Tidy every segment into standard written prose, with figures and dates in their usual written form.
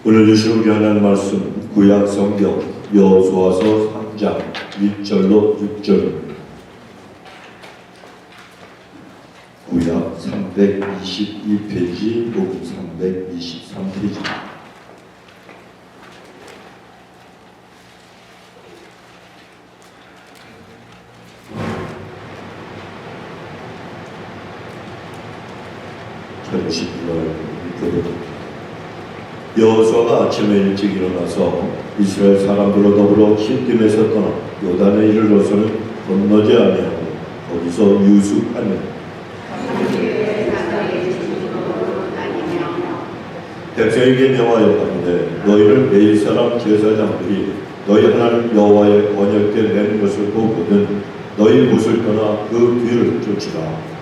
오늘 주신 우리 하나님 말씀 구약 성경 여호수아서 3장 1절로 6절입니다. 구약 322페이지, 녹음 323페이지입니다. 여호수아가 아침에 일찍 일어나서 이스라엘 사람들로 더불어 시딤에서 떠나 요단에 이르러서는 건너지 아니하고 거기서 유숙하며 백성에게 명하여 가는데 너희는 매일 사람 제사장들이 너희 하나님 여호와의 언약궤 낸 것을 보거든 너희 못을 떠나 그 뒤를 쫓으라.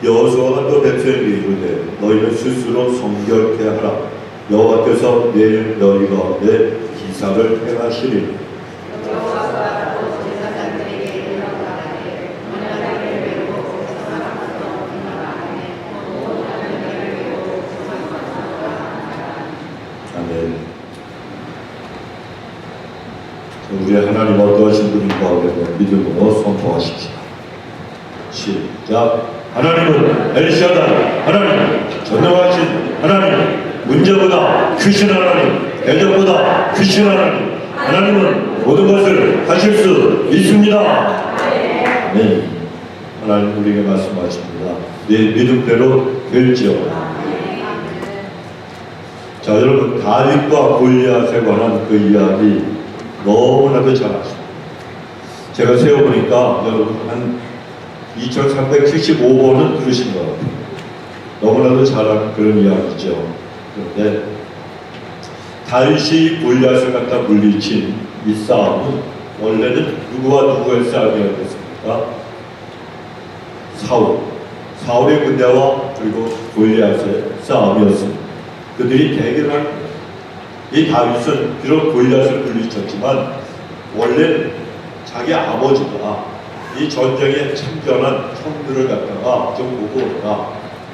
여호수아가 또 백성에게 이르되 너희는 스스로 성결케 하라. 여호와께서 내일 너희 가운데 기사를 행하시리니 아멘. 우리 하나님 어떠하신 분인가 믿음으로 선포하십시다. 시작. 하나님은 엘샤다이, 하나님 전능하신 하나님, 문제보다 크신 하나님, 대적보다 크신 하나님, 하나님은 모든 것을 하실 수 있습니다. 아멘. 하나님 우리에게 말씀하십니다. 네 믿음대로 될지어다. 자, 여러분, 다윗과 골리앗에 관한 그 이야기 너무나도 잘 아십니다. 제가 세어보니까 여러분 한 2375번은 들으신 것 같아요. 너무나도 잘하는 그런 이야기죠. 그런데 다윗이 골리앗을 갖다 물리친 이 싸움은 원래는 누구와 누구의 싸움이었습니까? 사울의 군대와 그리고 골리앗의 싸움이었습니다. 그들이 대결한 거예요. 이 다윗은 비록 골리앗을 물리쳤지만 원래는 자기 아버지가 이 전쟁에 참전한 형들을 갖다가 좀 보고 오라.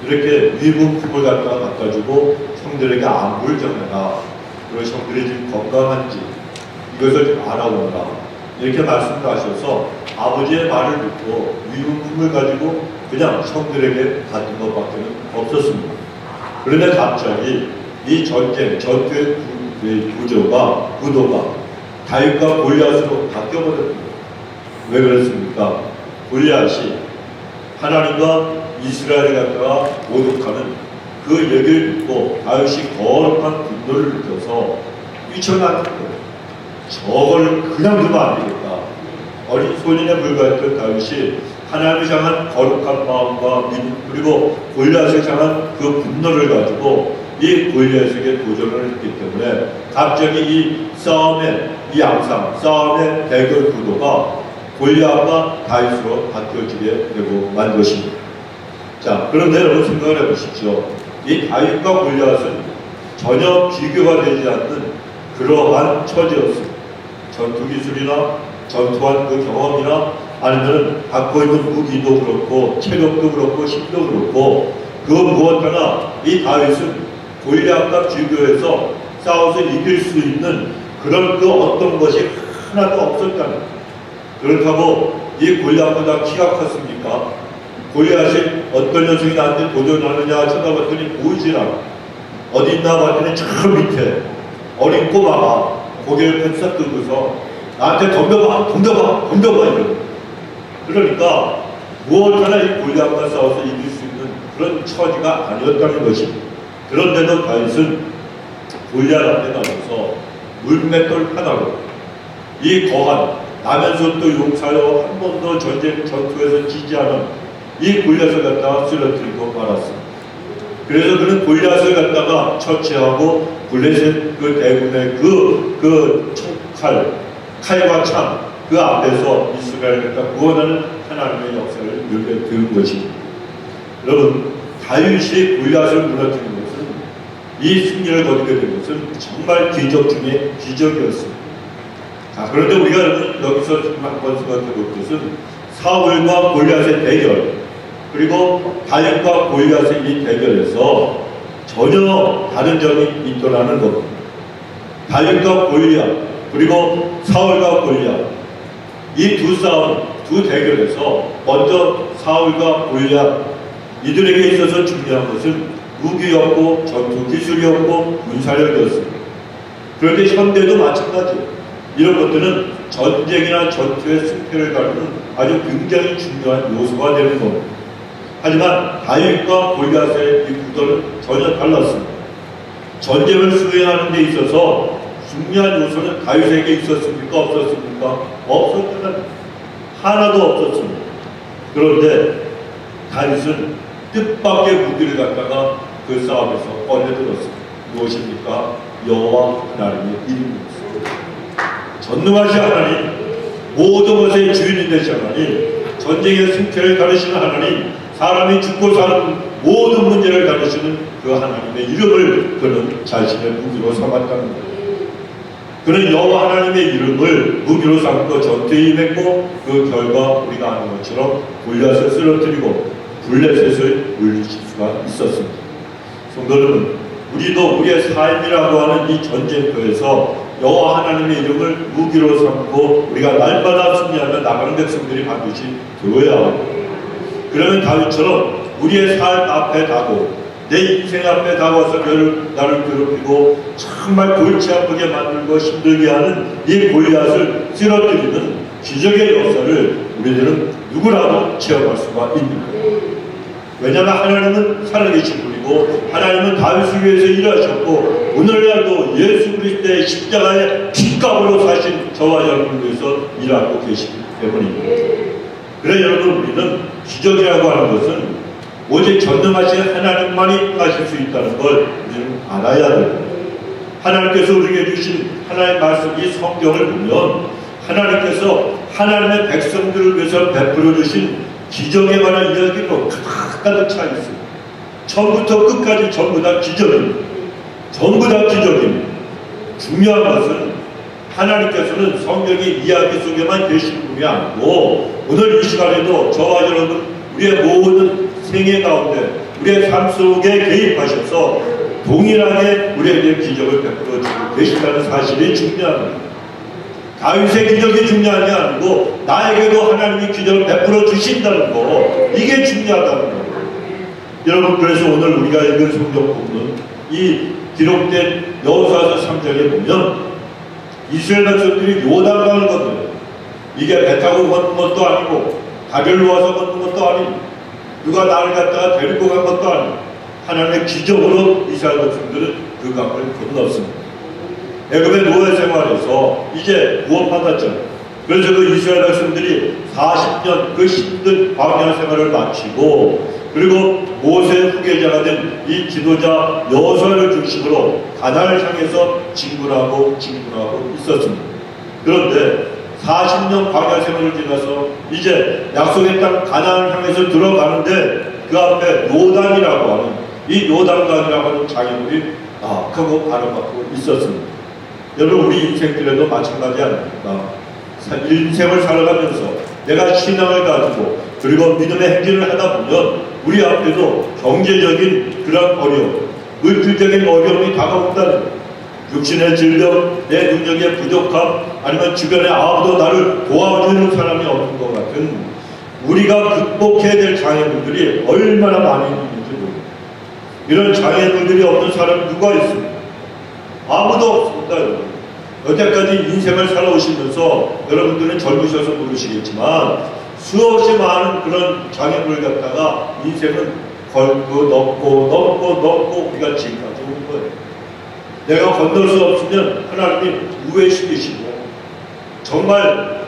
이렇게 위문품을 갖다 주고 형들에게 안부를 전해라. 그리고 형들이 지금 건강한지 이것을 좀 알아보라. 이렇게 말씀을 하셔서 아버지의 말을 듣고 위문품을 가지고 그냥 형들에게 받은 것밖에 없었습니다. 그런데 갑자기 이 전투의 구도가 다윗과 골리앗으로 바뀌어버렸습니다. 왜 그렇습니까? 골리앗이 하나님과 이스라엘을 갖다가 모독하는 그 얘기를 듣고 다윗이 거룩한 분노를 느껴서 뛰쳐나간 거예요. 저걸 그냥 두면 안 되겠다. 어린 소년에 불과했던 다윗이 하나님을 향한 거룩한 마음과 믿음 그리고 골리앗을 향한 그 분노를 가지고 이 골리앗에게 도전을 했기 때문에 갑자기 이 싸움의 이 양상, 싸움의 대결 구도가 골리앗과 다윗으로 바뀌어지게 되고 만 것입니다. 자, 그런데 여러분 생각을 해보십시오. 이 다윗과 골리앗은 전혀 비교가 되지 않는 그러한 처지였습니다. 전투 기술이나 전투한 그 경험이나 아니면 갖고 있는 무기도 그렇고 체력도 그렇고 힘도 그렇고 그 무엇 하나 이 다윗은 골리앗과 비교해서 싸워서 이길 수 있는 그런 그 어떤 것이 하나도 없었다는 거예요. 그렇다고 이 골리앗보다 키가 컸습니까? 골리앗이 어떤 녀석이 나한테 도전하느냐 쳐다봤더니 보이질 않아. 어디 있나 봤더니 저 밑에 어린 꼬마가 고개를 펜싹 들고서 나한테 덤벼봐 이러고. 그러니까 무엇 하나 이 골리앗과 싸워서 이길 수 있는 그런 처지가 아니었다는 것입니다. 그런데도 다윗은 골리앗 앞에 나가서 물맷돌 하나로 이 거한 나면서 또 용사여 한 번도 전투에서 지지 않은 이 골리앗을 갖다가 쓰러뜨리고 말았습니다. 그래서 그는 골리앗을 갖다가 처치하고 블레셋 그 대군의 그 칼과 창 그 앞에서 이스라엘을 갖다 구원하는 하나님의 역사를 누리게 되는 것입니다. 여러분, 다윗이 골리앗을 무너뜨린 것은 이 승리를 거두게 된 것은 정말 기적 중에 기적이었습니다. 자, 그런데 우리가 여기서 한번 생각해 볼 것은 사울과 골리앗의 대결, 그리고 다윗과 골리앗의 이 대결에서 전혀 다른 점이 있더라는 겁니다. 다윗과 골리앗, 그리고 사울과 골리앗, 이 두 싸움, 두 대결에서 먼저 사울과 골리앗, 이들에게 있어서 중요한 것은 무기였고 전투 기술이었고 군사력이었습니다. 그런데 현대도 마찬가지예요. 이런 것들은 전쟁이나 전투의 승패를 가르는 아주 굉장히 중요한 요소가 되는 겁니다. 하지만 다윗과 골리앗의 이 구도는 전혀 달랐습니다. 전쟁을 수행하는 데 있어서 중요한 요소는 다윗에게 있었습니까? 없었습니까? 없었잖아요. 하나도 없었습니다. 그런데 다윗은 뜻밖의 무기를 갖다가 그 싸움에서 꺼내들었습니다. 무엇입니까? 여호와 하나님의 이름입니다. 전능하신 하나님, 모든 것의 주인이 되신 하나님, 전쟁의 승패를 가르치는 하나님, 사람이 죽고 사는 모든 문제를 가르치는 그 하나님의 이름을 그는 자신의 무기로 삼았다는 거예요. 그는 여호와 하나님의 이름을 무기로 삼고 전투에 임했고, 그 결과 우리가 아는 것처럼 골리앗을 쓰러뜨리고 블레셋을 물리칠 수가 있었습니다. 성도 여러분, 우리도 우리의 삶이라고 하는 이 전쟁터에서 여호와 하나님의 이름을 무기로 삼고 우리가 날마다 승리하며 나가는 백성들이 반드시 되어야 합니다. 그러면 다윗처럼 우리의 삶 앞에 다고 내 인생 앞에 다가와서 나를 괴롭히고 정말 골치 아프게 만들고 힘들게 하는 이 골리앗을 쓰러뜨리는 기적의 역사를 우리들은 누구라도 체험할 수가 있습니다. 왜냐하면 하나님은 살아계신 분이고 하나님은 다윗을 위해서 일하셨고 오늘날도 예수 그리스도의 십자가의 피값으로 사신 저와 여러분을 위해서 일하고 계시기 때문입니다. 그래 여러분, 우리는 기적이라고 하는 것은 오직 전능하신 하나님만이 하실 수 있다는 걸 우리는 알아야 됩니다. 하나님께서 우리에게 주신 하나님의 말씀, 이 성경을 보면 하나님께서 하나님의 백성들을 위해서 베풀어 주신 기적에 관한 이야기로 가득 차 있습니다. 처음부터 끝까지 전부 다 기적입니다. 전부 다 기적입니다. 중요한 것은 하나님께서는 성경의 이야기 속에만 계신 분이 아니고 오늘 이 시간에도 저와 여러분 우리의 모든 생애 가운데 우리의 삶 속에 개입하셔서 동일하게 우리에게 기적을 베풀어 주고 계신다는 사실이 중요합니다. 다윗의 기적이 중요한 게 아니고 나에게도 하나님이 기적을 베풀어 주신다는 거, 이게 중요하다는 거예요. 여러분, 그래서 오늘 우리가 읽은 성경 보면 이 기록된 여호수아서 3장에 보면 이스라엘 백성들이 요단강을 건너요. 이게 배 타고 걷는 것도 아니고 다리를 와서 걷는 것도 아니고 누가 나를 갖다가 데리고 간 것도 아니고 하나님의 기적으로 이스라엘 백성들은 그 강을 건넜습니다. 애굽의 노예 생활에서 이제 구원받았잖아요. 그래서 그 이스라엘 백성들이 40년 그 힘든 광야 생활을 마치고 그리고 모세의 후계자가 된 이 지도자 여호수아를 중심으로 가나안을 향해서 진군하고 있었습니다. 그런데 40년 광야 생활을 지나서 이제 약속의 땅 가나안을 향해서 들어가는데 그 앞에 요단이라고 하는 이 요단강이라고 하는 장애물이 크고 가로막고 있었습니다. 여러분, 우리 인생들에도 마찬가지 아닙니까? 인생을 살아가면서 내가 신앙을 가지고 그리고 믿음의 행진을 하다 보면 우리 앞에도 경제적인 그런 어려움, 물질적인 어려움이 다가온다는 거예요. 육신의 질병, 내 능력의 부족함, 아니면 주변에 아무도 나를 도와주는 사람이 없는 것 같은 우리가 극복해야 될 장애물들이 얼마나 많이 있는지 모릅니다. 이런 장애물들이 없는 사람이 누가 있습니까? 아무도 없습니다, 여러분. 여태까지 인생을 살아오시면서 여러분들은 젊으셔서 모르시겠지만 수없이 많은 그런 장애물을 갖다가 인생은 걸고 넘고 우리가 지금까지 온 거예요. 내가 건널 수 없으면 하나님이 우회시키시고 정말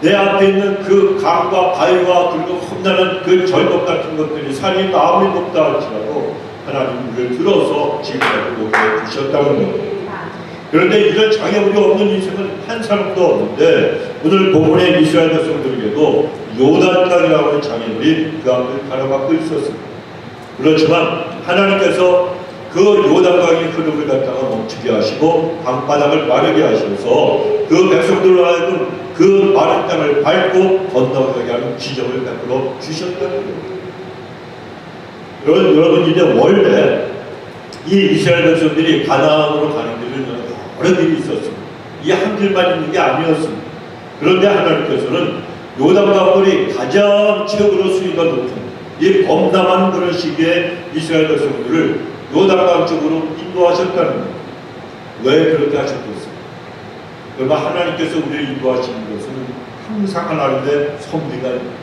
내 앞에 있는 그 강과 바위와 그리고 험난한 그 절벽 같은 것들이 산이 아무리 높다 할지라도 하나님 우리를 들어서 지금까지 오게 주셨다는 거예요. 그런데 이런 장애물이 없는 인생은 한 사람도 없는데 오늘 본문의 이스라엘 백성들에게도 요단강이라고 하는 장애물이 그 앞을 가로막고 있었습니다. 그렇지만 하나님께서 그 그 요단강의 흐름을 갖다가 멈추게 하시고 강바닥을 마르게 하셔서 그 백성들로 하여금 그 마른 땅을 밟고 건너가게 하는 기적을 베풀어 주셨다는 거예요. 여러분 이제 원래 이 이스라엘 백성들이 가나안으로 가는 길은 여러 길이 있었습니다. 이 한 길만 있는 게 아니었습니다. 그런데 하나님께서는 요단강물이 가장 최고로 수위가 높은 이 범람한 그런 시기에 이스라엘 백성들을 요단강 쪽으로 인도하셨다는 거예요. 왜 그렇게 하셨겠어요? 그러나 하나님께서 우리를 인도하시는 것은 항상 하나님의 섭리가 있습니다.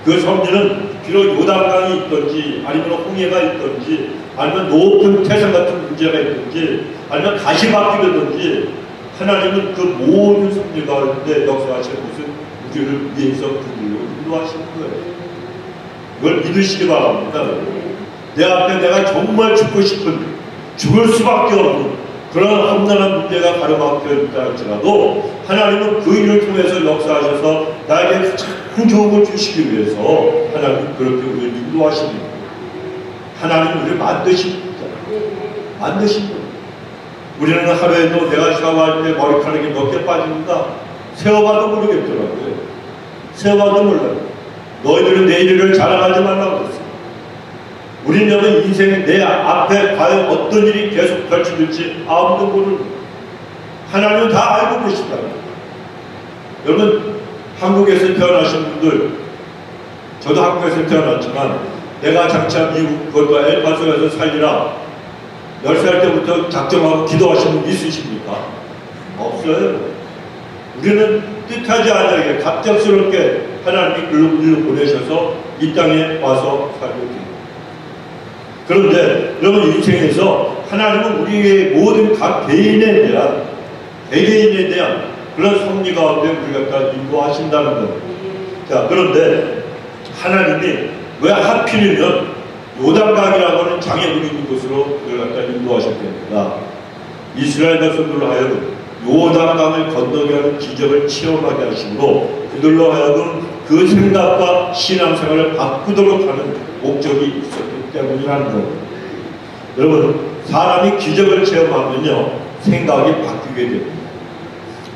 그 섭리는 비록 요단강이 있든지 아니면 홍해가 있든지 아니면 높은 태산 같은 문제가 있든지 아니면 가시밭길이든지 하나님은 그 모든 섭리 가운데 역사하시는 것은 우리를 위해서 그 길로 인도하시는 거예요. 그걸 믿으시기 바랍니다. 내 앞에 내가 정말 죽고 싶은, 죽을 수밖에 없는 그런 험난한 문제가 가로막혀 있다 할지라도 하나님은 그 일을 통해서 역사하셔서 나에게 가장 좋은 걸 주시기 위해서 하나님은 그렇게 우리를 인도하시는 거예요. 하나님은 우리를 만드신 거예요. 만드신 거예요. 우리는 하루에도 내가 샤워할 때 머리카락이 몇 개 빠지는가 세어봐도 모르겠더라고요. 세어봐도 몰라요. 너희들은 내 일을 자랑하지 말라고 그랬어요. 우리는 여기 인생에 내 앞에 과연 어떤 일이 계속 펼쳐질지 아무도 모르는 거예요. 하나님은 다 알고 계시다. 여러분 한국에서 태어나신 분들, 저도 한국에서 태어났지만 내가 장차 미국 그것도 엘파소에서 살리라 10살 때부터 작정하고 기도하신 분 있으십니까? 없어요. 우리는 뜻하지 않게 갑작스럽게 하나님이 글로 보내셔서 이 땅에 와서 살게 됩니다. 그런데 여러분 인생에서 하나님은 우리의 모든 각 개개인에 대한 그런 섭리 가운데 우리가 다 인도하신다는 거예요. 자, 그런데 하나님이 왜 하필이면 요단강이라고 하는 장애물이 있는 곳으로 그걸 갖다 인도하셨겠는가? 이스라엘 백성들로 하여금 요단강을 건너게 하는 기적을 체험하게 하심으로 그들로 하여금 그 생각과 신앙생활을 바꾸도록 하는 목적이 있었기 때문이라는 거예요. 여러분 사람이 기적을 체험하면요 생각이 바뀌게 됩니다.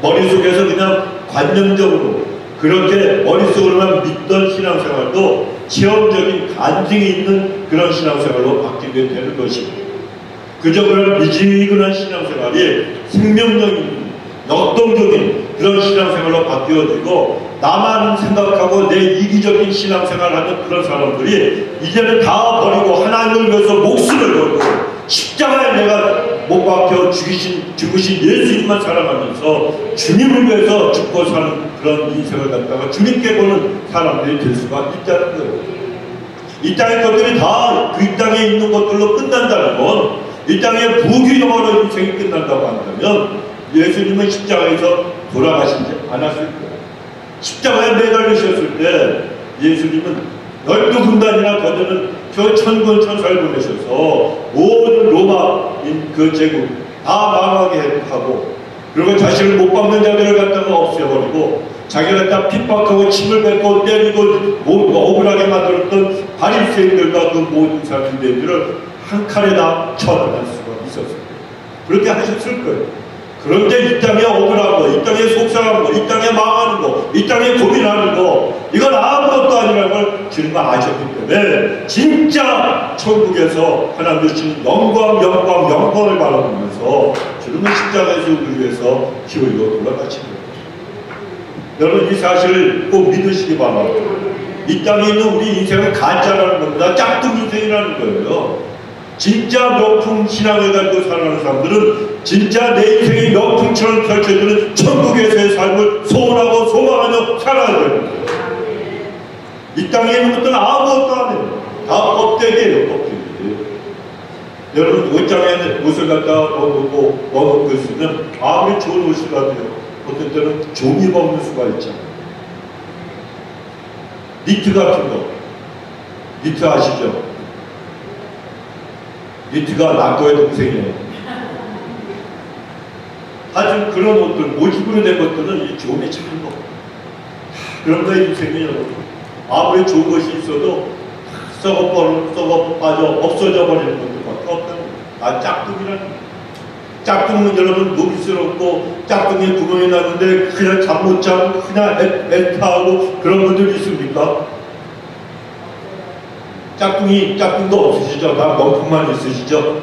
머릿속에서 그냥 관념적으로 그렇게 머릿속으로만 믿던 신앙생활도 체험적인 간증이 있는 그런 신앙생활로 바뀌게 되는 것입니다. 그저 그런 미지근한 신앙생활이 생명력인 역동적인 그런 신앙생활로 바뀌어지고 나만 생각하고 내 이기적인 신앙생활을 하는 그런 사람들이 이제는 다 버리고 하나님을 위해서 목숨을 걸고 십자가에 내가 못 박혀 죽으신 예수님만 사랑하면서 주님을 위해서 죽고 사는 그런 인생을 갖다가 주님께 보는 사람들이 될 수가 있다는 거예요. 이 땅의 것들이 다 그 땅에 있는 것들로 끝난다는 건 이 땅의 부귀영화로 인생이 끝난다고 한다면 예수님은 십자가에서 돌아가시지 않았을 거예요. 십자가에 매달리셨을 때 예수님은 12군단이나 거저는 저 천군 천사를 보내셔서 모든 로마인 그 제국 다 망하게 하고 그리고 자신을 못 박는 자들을 갖다가 없애버리고 자기가 다 핍박하고 침을 뱉고 때리고 억울하게 만들었던 바리새인들과 그 모든 사람들을 한 칼에 다 처단할 수가 있었어요. 그렇게 하셨을 거예요. 그런데 이 땅에 억울한 거, 이 땅에 속상한 거, 이 땅에 망하는 거, 이 땅에 고민하는 거 이건 아무것도 아니라는 걸 주님은 아셨기 때문에 진짜 천국에서 하나님 주시는 영광을 바라보면서 주님은 십자가에서 우리 위해서 피 흘려 돌아가신 거예요. 여러분 이 사실을 꼭 믿으시기 바랍니다. 이 땅에 있는 우리 인생은 가짜라는 겁니다. 짝퉁 인생이라는 거예요. 진짜 명품 신앙을 가지고 살아가는 사람들은 진짜 내 인생이 명품처럼 펼쳐지는 천국에서의 삶을 소원하고 소망하며 살아야 됩니다. 이 땅에 있는 것들은 아무것도 안 해요. 다 껍데기예요, 껍데기. 여러분 옷장에 옷을 갖다 넣어놓고 있으면 아무리 좋은 옷이라도요 어떤 때는 종이 먹는 수가 있잖아요. 니트 같은 거 니트 아시죠? 니트가 낙도의 동생이에요. 하여튼 그런 옷들, 모집으로 된 것들은 이 좋음이 참 거. 그런가 인생이 여러분 아무리 좋은 것이 있어도 썩어 빠져 없어져 버리는 것들밖에 없다는 거예요. 아, 짝퉁은 여러분 녹이스럽고 짝퉁에 구멍이 나는데 그냥 잠 못 자고 그냥 애타하고 그런 분들이 있습니까? 짝퉁도 없으시죠? 다 명품만 있으시죠?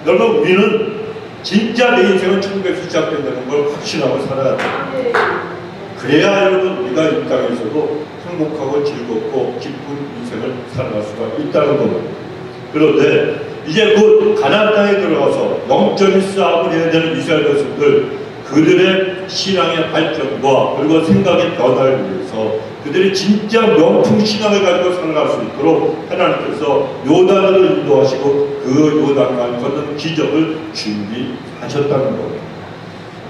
여러분, 우리는 진짜 내 인생은 천국에서 시작된다는 걸 확신하고 살아야 돼요. 그래야 여러분 우리가 이 땅에서도 행복하고 즐겁고 기쁜 인생을 살아갈 수가 있다는 겁니다. 그런데 이제 곧 가나안 땅에 들어가서 영적인 싸움을 해야 되는 이스라엘 백성들, 그들의 신앙의 발전과 그리고 생각의 변화를 위해서 그들이 진짜 명품 신앙을 가지고 살아갈 수 있도록 하나님께서 요단으로 인도하시고 그 요단강을 건너는 기적을 준비하셨다는 겁니다.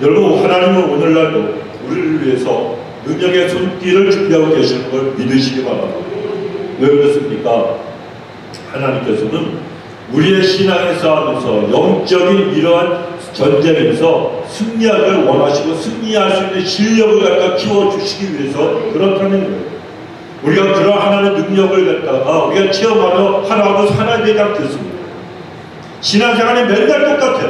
여러분, 하나님은 오늘날도 우리를 위해서 능력의 손길을 준비하고 계시는 걸 믿으시기 바랍니다. 왜 그렇습니까? 하나님께서는 우리의 신앙의 싸움에서 영적인 이러한 전쟁에서 승리하기를 원하시고 승리할 수 있는 실력을 갖다 키워주시기 위해서 그렇다는 거예요. 우리가 그런 하나님의 능력을 갖다가 우리가 체험하며 하나하고 살아야 되지 않겠습니까? 신앙생활이 맨날 똑같아.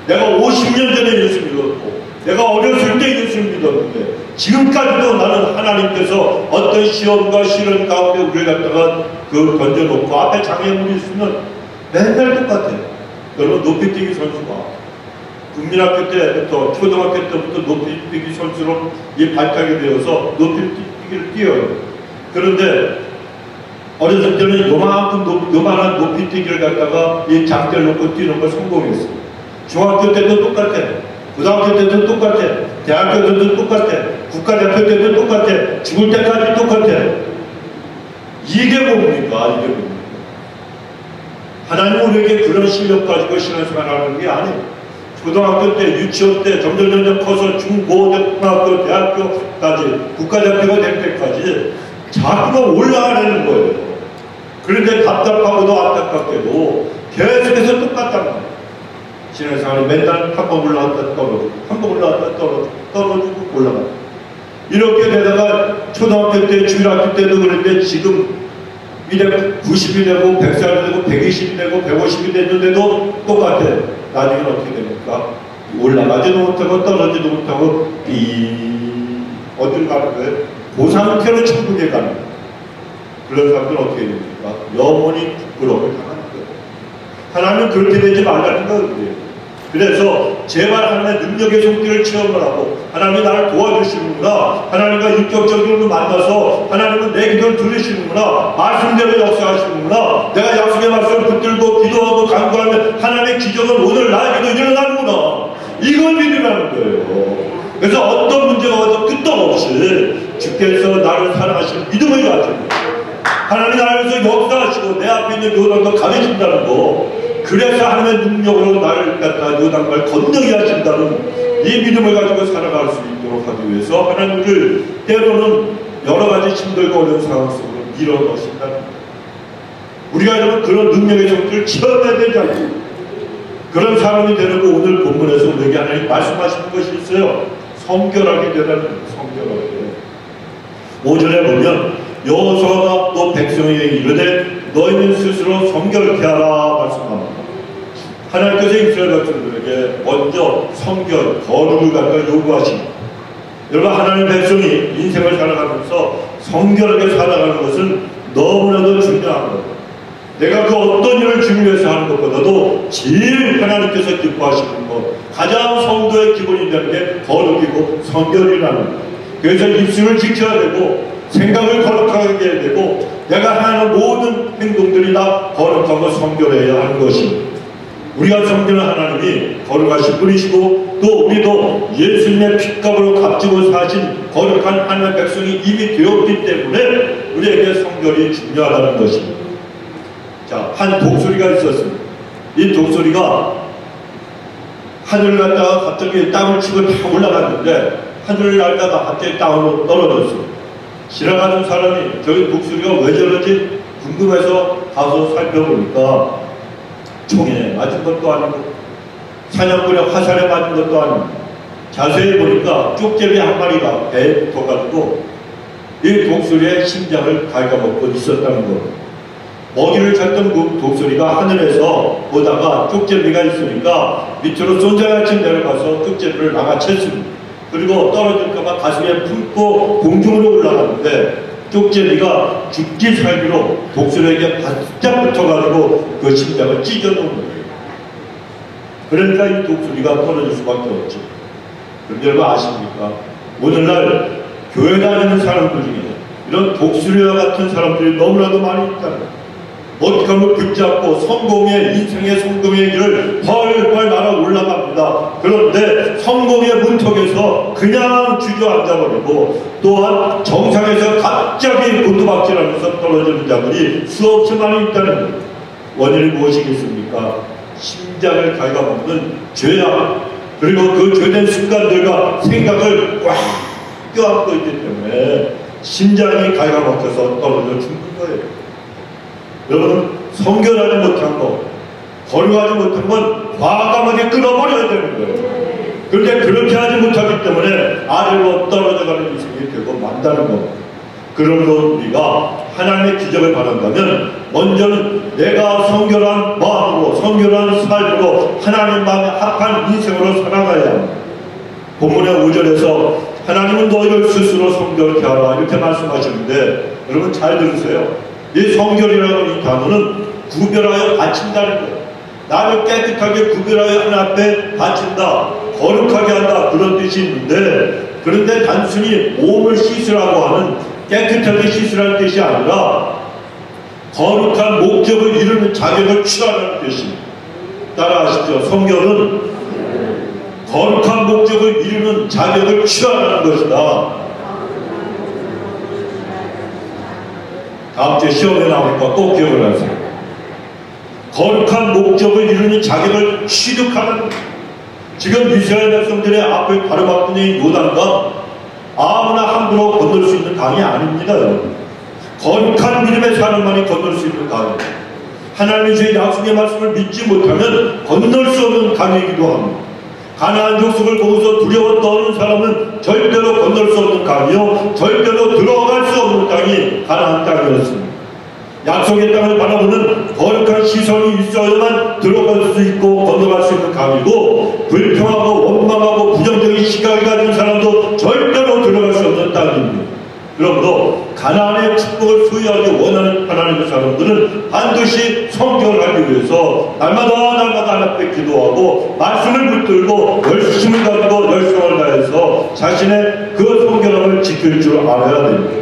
내가 50년 전에 예수 믿었고 내가 어렸을 때 예수 믿었는데 지금까지도 나는 하나님께서 어떤 시험과 시련 가운데 우리를 갖다가 던져놓고 앞에 장애물이 있으면 맨날 똑같아. 여러분, 높이뛰기 선수가 국민학교 때부터 초등학교 때부터 높이뛰기 선수로 이 발탁이 되어서 높이뛰기를 뛰어요. 그런데 어렸을 때는 요만한 높이뛰기를 갖다가 이 장대를 놓고 뛰는 걸 성공했어요. 중학교 때도 똑같아. 고등학교 때도 똑같아. 대학교 때도 똑같아. 국가대표 때도 똑같아. 죽을 때까지 똑같아. 이게 뭡니까? 이게 뭡니까? 하나님은 우리에게 그런 실력 가지고 신앙생활하는 게 아니에요. 초등학교 때, 유치원 때, 점점 커서 중고등학교, 대학교까지, 국가대표가 될 때까지 자꾸만 올라가려는 거예요. 그런데 답답하고도 안타깝게도 계속해서 똑같단 말이에요. 신앙생활이 맨날 한 번 올라갔다 떨어지고, 한 번 올라갔다 떨어지고 올라가고. 이렇게 되다가 초등학교 때, 중학교 때도 그랬는데 지금 90이 되고 100살이 되고 120이 되고 150이 됐는데도 똑같아. 나중에는 어떻게 됩니까? 올라가지도 못하고 떨어지도 못하고 어디로 가는 거예요? 그 상태로 천국에 가는 거예요. 그런 사람들은 어떻게 됩니까? 영원히 부끄러움을 당하는 거예요. 하나님은 그렇게 되지 말라는 거예요. 그래서 제발 하나님의 능력의 손길을 체험을 하고 하나님이 나를 도와주시는구나, 하나님과 인격적으로 만나서 하나님은 내 기도를 들으시는구나, 말씀대로 역사하시는구나, 내가 약속의 말씀을 붙들고 기도하고 간구하면 하나님의 기적은 오늘 나에게도 일어나는구나, 이걸 믿으라는 거예요. 그래서 어떤 문제가 와도 끄떡없이 주께서 나를 사랑하시는 믿음을 가지고 하나님 나를 위해서 역사하시고 내 앞에 있는 요단도 가르친다는 거, 그래서 하나님의 능력으로 나를 갖다 요단강을 건너게 하신다는 이 믿음을 가지고 살아갈 수 있도록 하기 위해서 하나님을 때로는 여러 가지 힘들고 어려운 상황 속으로 밀어넣으신다는 거예요. 우리가 여러분 그런 능력의 정도를 체험해야 되잖아요. 그런 사람이 되려고 오늘 본문에서 우리에게 하나님 말씀하시는 것이 있어요. 성결하게 되라는 거예요. 성결하게. 5절에 보면 여호수아가 또 백성에게 이르되 너희는 스스로 성결케 하라 말씀합니다. 하나님께서 이스라엘 백성들에게 먼저 성결, 거룩을 갖다 요구하십니다. 여러분, 하나님 백성이 인생을 살아가면서 성결하게 살아가는 것은 너무나도 중요한 거예요. 내가 그 어떤 일을 주기 위해서 하는 것보다도 제일 하나님께서 기뻐하시는 것, 가장 성도의 기본이 되는 게 거룩이고 성결이라는 거예요. 그래서 입술을 지켜야 되고 생각을 거룩하게 해야 되고 내가 하는 모든 행동들이 다 거룩하고 성결해야 하는 것입니다. 우리가 섬기는 하나님이 거룩하신 분이시고 또 우리도 예수님의 핏값으로 값지고 사신 거룩한 하나님의 백성이 이미 되었기 때문에 우리에게 성결이 중요하다는 것입니다. 자, 한 독수리가 있었습니다. 이 독수리가 하늘을 갔다가 갑자기 땅을 치고 다 올라갔는데 하늘을 날다가 갑자기 땅으로 떨어졌어요. 지나가는 사람이 저기 독수리가 왜 저러지 궁금해서 가서 살펴보니까 총에 맞은 것도 아니고 사냥꾼의 화살에 맞은 것도 아니고 자세히 보니까 쪽제비 한 마리가 배에 붙어가지고 이 독수리의 심장을 갉아먹고 있었다는 겁니다. 먹이를 찾던 그 독수리가 하늘에서 보다가 쪽제비가 있으니까 밑으로 쏜자같이 내려가서 쪽제비를 막아챘습니다. 그리고 떨어질까봐 가슴에 품고 공중으로 올라갔는데 쪽제비가 죽기 살기로 독수리에게 바짝 붙어가지고 그 심장을 찢어놓은 거예요. 그러니까 이 독수리가 떨어질 수밖에 없죠. 그런데 여러분 아십니까? 오늘날 교회 다니는 사람들 중에 이런 독수리와 같은 사람들이 너무나도 많이 있다는 거예요. 어떻게 하면 붙잡고 성공의 인생의 성공의 길을 펄펄 날아 올라갑니다. 그런데 성공의 문턱에서 그냥 주저앉아버리고 또한 정상에서 갑자기 곤두박질하면서 떨어지는 자들이 수없이 많이 있다는 거예요. 원인이 무엇이겠습니까? 심장을 갉아먹는 죄악, 그리고 그 죄된 습관들과 생각을 꽉 껴안고 있기 때문에 심장이 갉아먹혀서 떨어져 죽는 거예요. 여러분, 성결하지 못한 것, 거룩하지 못한 건 과감하게 끊어버려야 되는 거예요. 그런데 그렇게 하지 못하기 때문에 아래로 떨어져가는 인생이 되고 만다는 겁니다. 그러므로 우리가 하나님의 기적을 바란다면 먼저는 내가 성결한 마음으로, 성결한 삶으로 하나님 마음에 합한 인생으로 살아가야 합니다. 본문의 5절에서 하나님은 너희를 스스로 성결케 하라 이렇게 말씀하셨는데 여러분 잘 들으세요. 이 성결이라는 이 단어는 구별하여 바친다는 거예요. 나를 깨끗하게 구별하여 하나님 앞에 바친다, 거룩하게 한다, 그런 뜻이 있는데, 그런데 단순히 몸을 씻으라고 하는 깨끗하게 씻으라는 뜻이 아니라 거룩한 목적을 이루는 자격을 취하라는 뜻입니다. 따라하십시오. 성결은 거룩한 목적을 이루는 자격을 취하라는 것이다. 다음 주에 시험에 나오니까 꼭 기억을 하세요. 거룩한 목적을 이루는 자격을 취득하는, 지금 이스라엘 백성들의 앞을 가로막는 이 요단강, 아무나 함부로 건널 수 있는 강이 아닙니다. 여러분. 거룩한 믿음의 사람만이 건널 수 있는 강입니다. 하나님의 주의 약속의 말씀을 믿지 못하면 건널 수 없는 강이기도 합니다. 가나안 족속을 보고서 두려워 떠는 사람은 절대로 건널 수 없는 강이요, 절대로 들어갈 수 없는 땅이 가나안 땅이었습니다. 약속의 땅을 바라보는 거룩한 시선이 있어야만 들어갈 수 있고 건너갈 수 있는 강이고, 불평하고 원망하고 부정적인 시각을 가진 사람도 절대로 들어갈 수 없는 땅입니다. 그러므로 가나안의 축복을 소유하기 원하는 하나님의 사람들은 반드시 성결하기 위해서 날마다 하나님 앞에 기도하고 말씀을 붙들고 열심을 가지고 열성을 다해서 자신의 그 성결함을 지킬 줄 알아야 됩니다.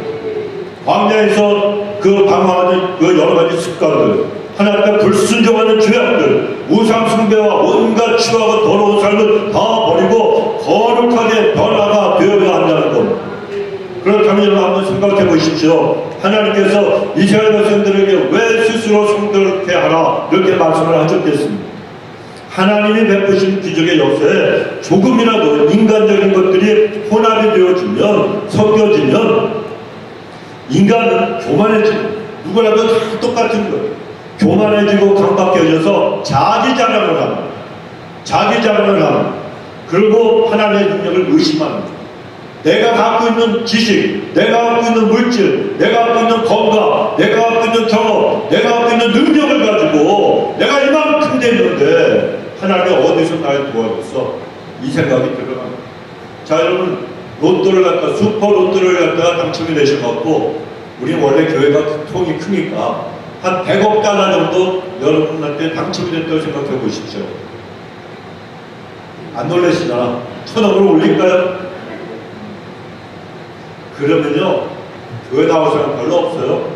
광야에서 그 방황하는 그 여러 가지 습관들, 하나님 앞에 불순종하는 죄악들, 우상 숭배와 온갖 추하고 더러운 삶을 다 버리고 거룩하게 변화가 되어야 한다는 겁니다. 그렇다면 여러분 한번 생각해 보십시오. 하나님께서 이스라엘 백성들에게 왜 스스로 성결케 하라 이렇게 말씀을 하셨겠습니까? 하나님이 베푸신 기적의 역사에 조금이라도 인간적인 것들이 혼합이 되어지면, 섞여지면 인간은 교만해지고, 누구라도 다 똑같은 거예요. 교만해지고 강박해져서 자기 자랑을 합니다. 자기 자랑을 합니다. 그리고 하나님의 능력을 의심합니다. 내가 갖고 있는 지식, 내가 갖고 있는 물질, 내가 갖고 있는 건강, 내가 갖고 있는 경험, 내가 갖고 있는 능력을 가지고 내가 이만큼 됐는데 하나님이 어디서 날 도와줬어? 이 생각이 들어갑니다. 자, 여러분, 로또를 갖다, 슈퍼 로또를 갖다가 당첨이 되셔갖고, 우리 원래 교회가 통이 크니까 한 100억 달러 정도 여러분한테 당첨이 됐다고 생각해 보십시오. 안 놀라시나? 1000억을 올릴까요? 그러면요, 교회 나올 사람 별로 없어요.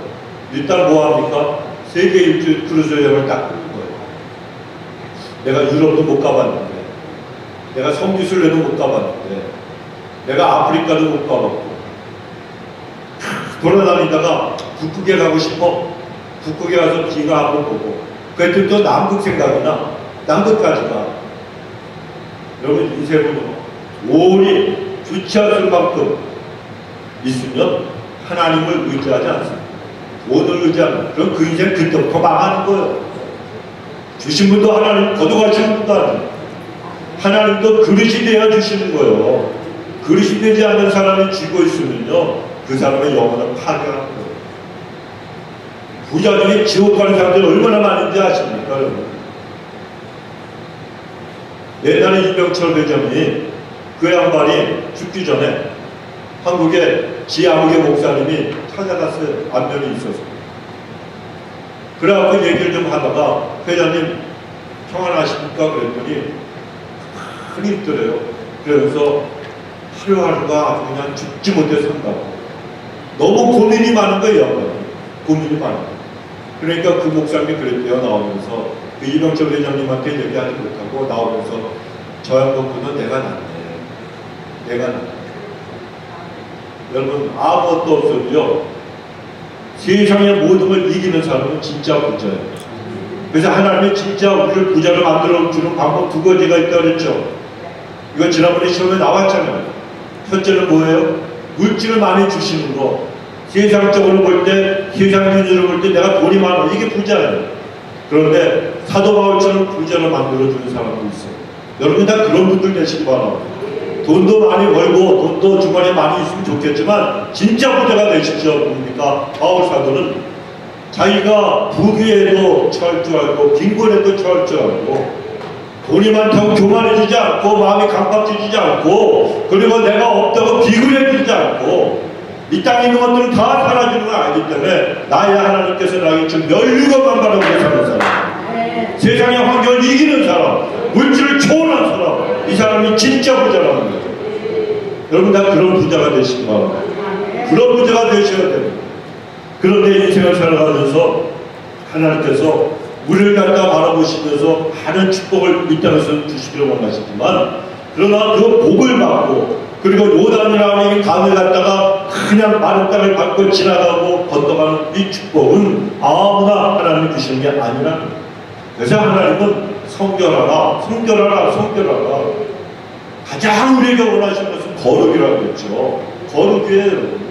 일단 뭐합니까? 세계 일주 크루즈 여행을 딱 끊는 거예요. 내가 유럽도 못 가봤는데, 내가 성지순례도 못 가봤는데, 내가 아프리카도 못 가봤고, 돌아다니다가 북극에 가고 싶어. 북극에 가서 비가 한번 보고, 그랬더니 또 남극 생각이 나. 남극까지 가. 여러분, 인생은 오리 좋지 않을 만큼 있으면 하나님을 의지하지 않습니다. 돈을 의지하는, 그럼 그 인생 그때부터 망하는 거예요. 주신 분도 하나님, 거둬가시는 분도 아니에요. 하나님도 그릇이 되어 주시는 거예요. 그릇이 되지 않는 사람이 쥐고 있으면요, 그 사람의 영혼을 파괴하는 거예요. 부자 중에 지옥 가는 사람들이 얼마나 많은지 아십니까, 여러분? 옛날에 이병철 회장이 그 양반이 죽기 전에 한국에 지아무개 목사님이 찾아갔어요. 안면이 있어서. 그래갖고 얘기를 좀 하다가 회장님 평안하십니까? 그랬더니 큰 힘들어요. 그러면서 하루하루가 아주 그냥 죽지 못해 산다고. 너무 고민이 많은 거예요. 양반이. 고민이 많은 거예요. 그러니까 그 목사님이 그랬대요. 나오면서 그 이병철 회장님한테 얘기하지 못하고 나오면서 저 양반보다 내가 낫네. 내가 낫네. 여러분 아무것도 없어도요 세상의 모든 걸 이기는 사람은 진짜 부자예요. 그래서 하나님이 진짜 우리를 부자로 만들어주는 방법 두 가지가 있다고 그랬죠. 이거 지난번에 시험에 나왔잖아요. 첫째는 뭐예요? 물질을 많이 주시는 거. 세상적으로 볼 때, 세상 기준으로 볼 때 내가 돈이 많아. 이게 부자예요. 그런데 사도 바울처럼 부자로 만들어주는 사람도 있어요. 여러분 다 그런 분들 되시기 바랍니다. 돈도 많이 벌고 돈도 주머니에 많이 있으면 좋겠지만 진짜 부자가 되십시오. 뭡니까? 바울 사도는 자기가 부귀에도 처할 줄 알고 빈곤에도 처할 줄 알고 돈이 많다고 교만해지지 않고 마음이 강박해지지 않고 그리고 내가 없다고 비굴해지지 않고 이 땅에 있는 것들은 다 사라지는 걸 알기 때문에 나의 하나님께서 나에게 준 멸류관만 바라보고 사는 사람, 세상의 환경을 이기는 사람, 물질을 초월한 사람, 이 사람이 진짜 부자라는 거예요. 여러분 다 그런 부자가 되시기 바랍니다. 그런 부자가 되셔야 됩니다. 그런데 인생을 살아가면서 하나님께서 우리를 갖다 바라보시면서 많은 축복을 이 땅에서 주시기를 원하시지만 그러나 그 복을 받고 그리고 요단이라는 강을 갖다가 그냥 마른 땅을 밟고 지나가고 건너가는 이 축복은 아무나 하나님이 주시는 게 아니라는 거예요. 그래서 하나님은 성결하라, 성결하라, 성결하라. 가장 우리에게 원하시는 것은 거룩이라고 했죠. 거룩이에요.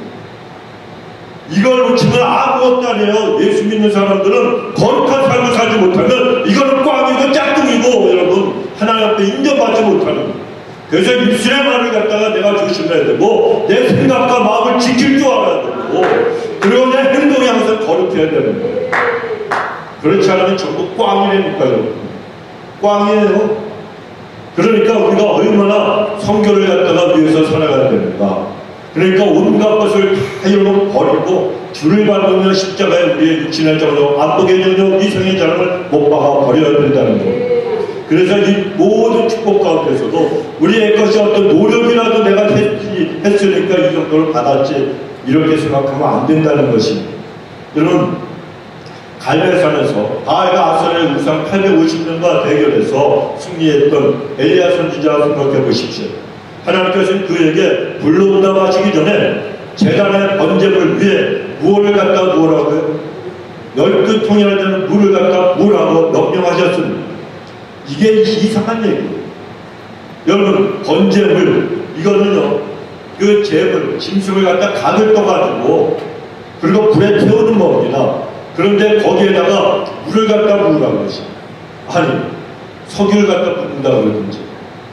이걸 놓치면 아무것도 아니에요. 예수 믿는 사람들은 거룩한 삶을 살지 못하면 이거는 꽝이고 짝퉁이고 여러분 하나님 앞에 인정받지 못하는 거예요. 그래서 입술의 말을 갖다가 내가 조심해야 되고 내 생각과 마음을 지킬 줄 알아야 되고 그리고 내 행동이 항상 거룩해야 되는 거예요. 그렇지 않으면 전부 꽝이라니까요. 꽝이에요. 그러니까 우리가 얼마나 성결을 갖다가 위해서 살아가야 됩니까? 그러니까 온갖 것을 다 이러고 버리고 주를 밟으며 십자가에 우리의 육신의 자로 안목의 전혀 이성의 자랑을 못 박아 버려야 된다는 거예요. 그래서 이 모든 축복 가운데서도 우리의 것이 어떤 노력이라도 내가 했으니까 이 정도를 받았지 이렇게 생각하면 안 된다는 것입니다. 여러분 갈멜산에서 바알과 아스라엘 우상 850년과 대결해서 승리했던 엘리야 선지자 생각해 보십시오. 하나님께서는 그에게 불로답하시기 전에 제단의 번제물 위에 무엇을 갖다 부으라고요? 12통이나 되는 물을 갖다 부으라고 명령하셨습니다. 이게 이상한 얘기예요. 여러분 번제물 이거는요 그 재물 짐승을 갖다 가득 떠가지고 그리고 불에 태우는 겁니다. 그런데 거기에다가 물을 갖다 부으라고 하시. 아니 석유를 갖다 붓는다 그러든지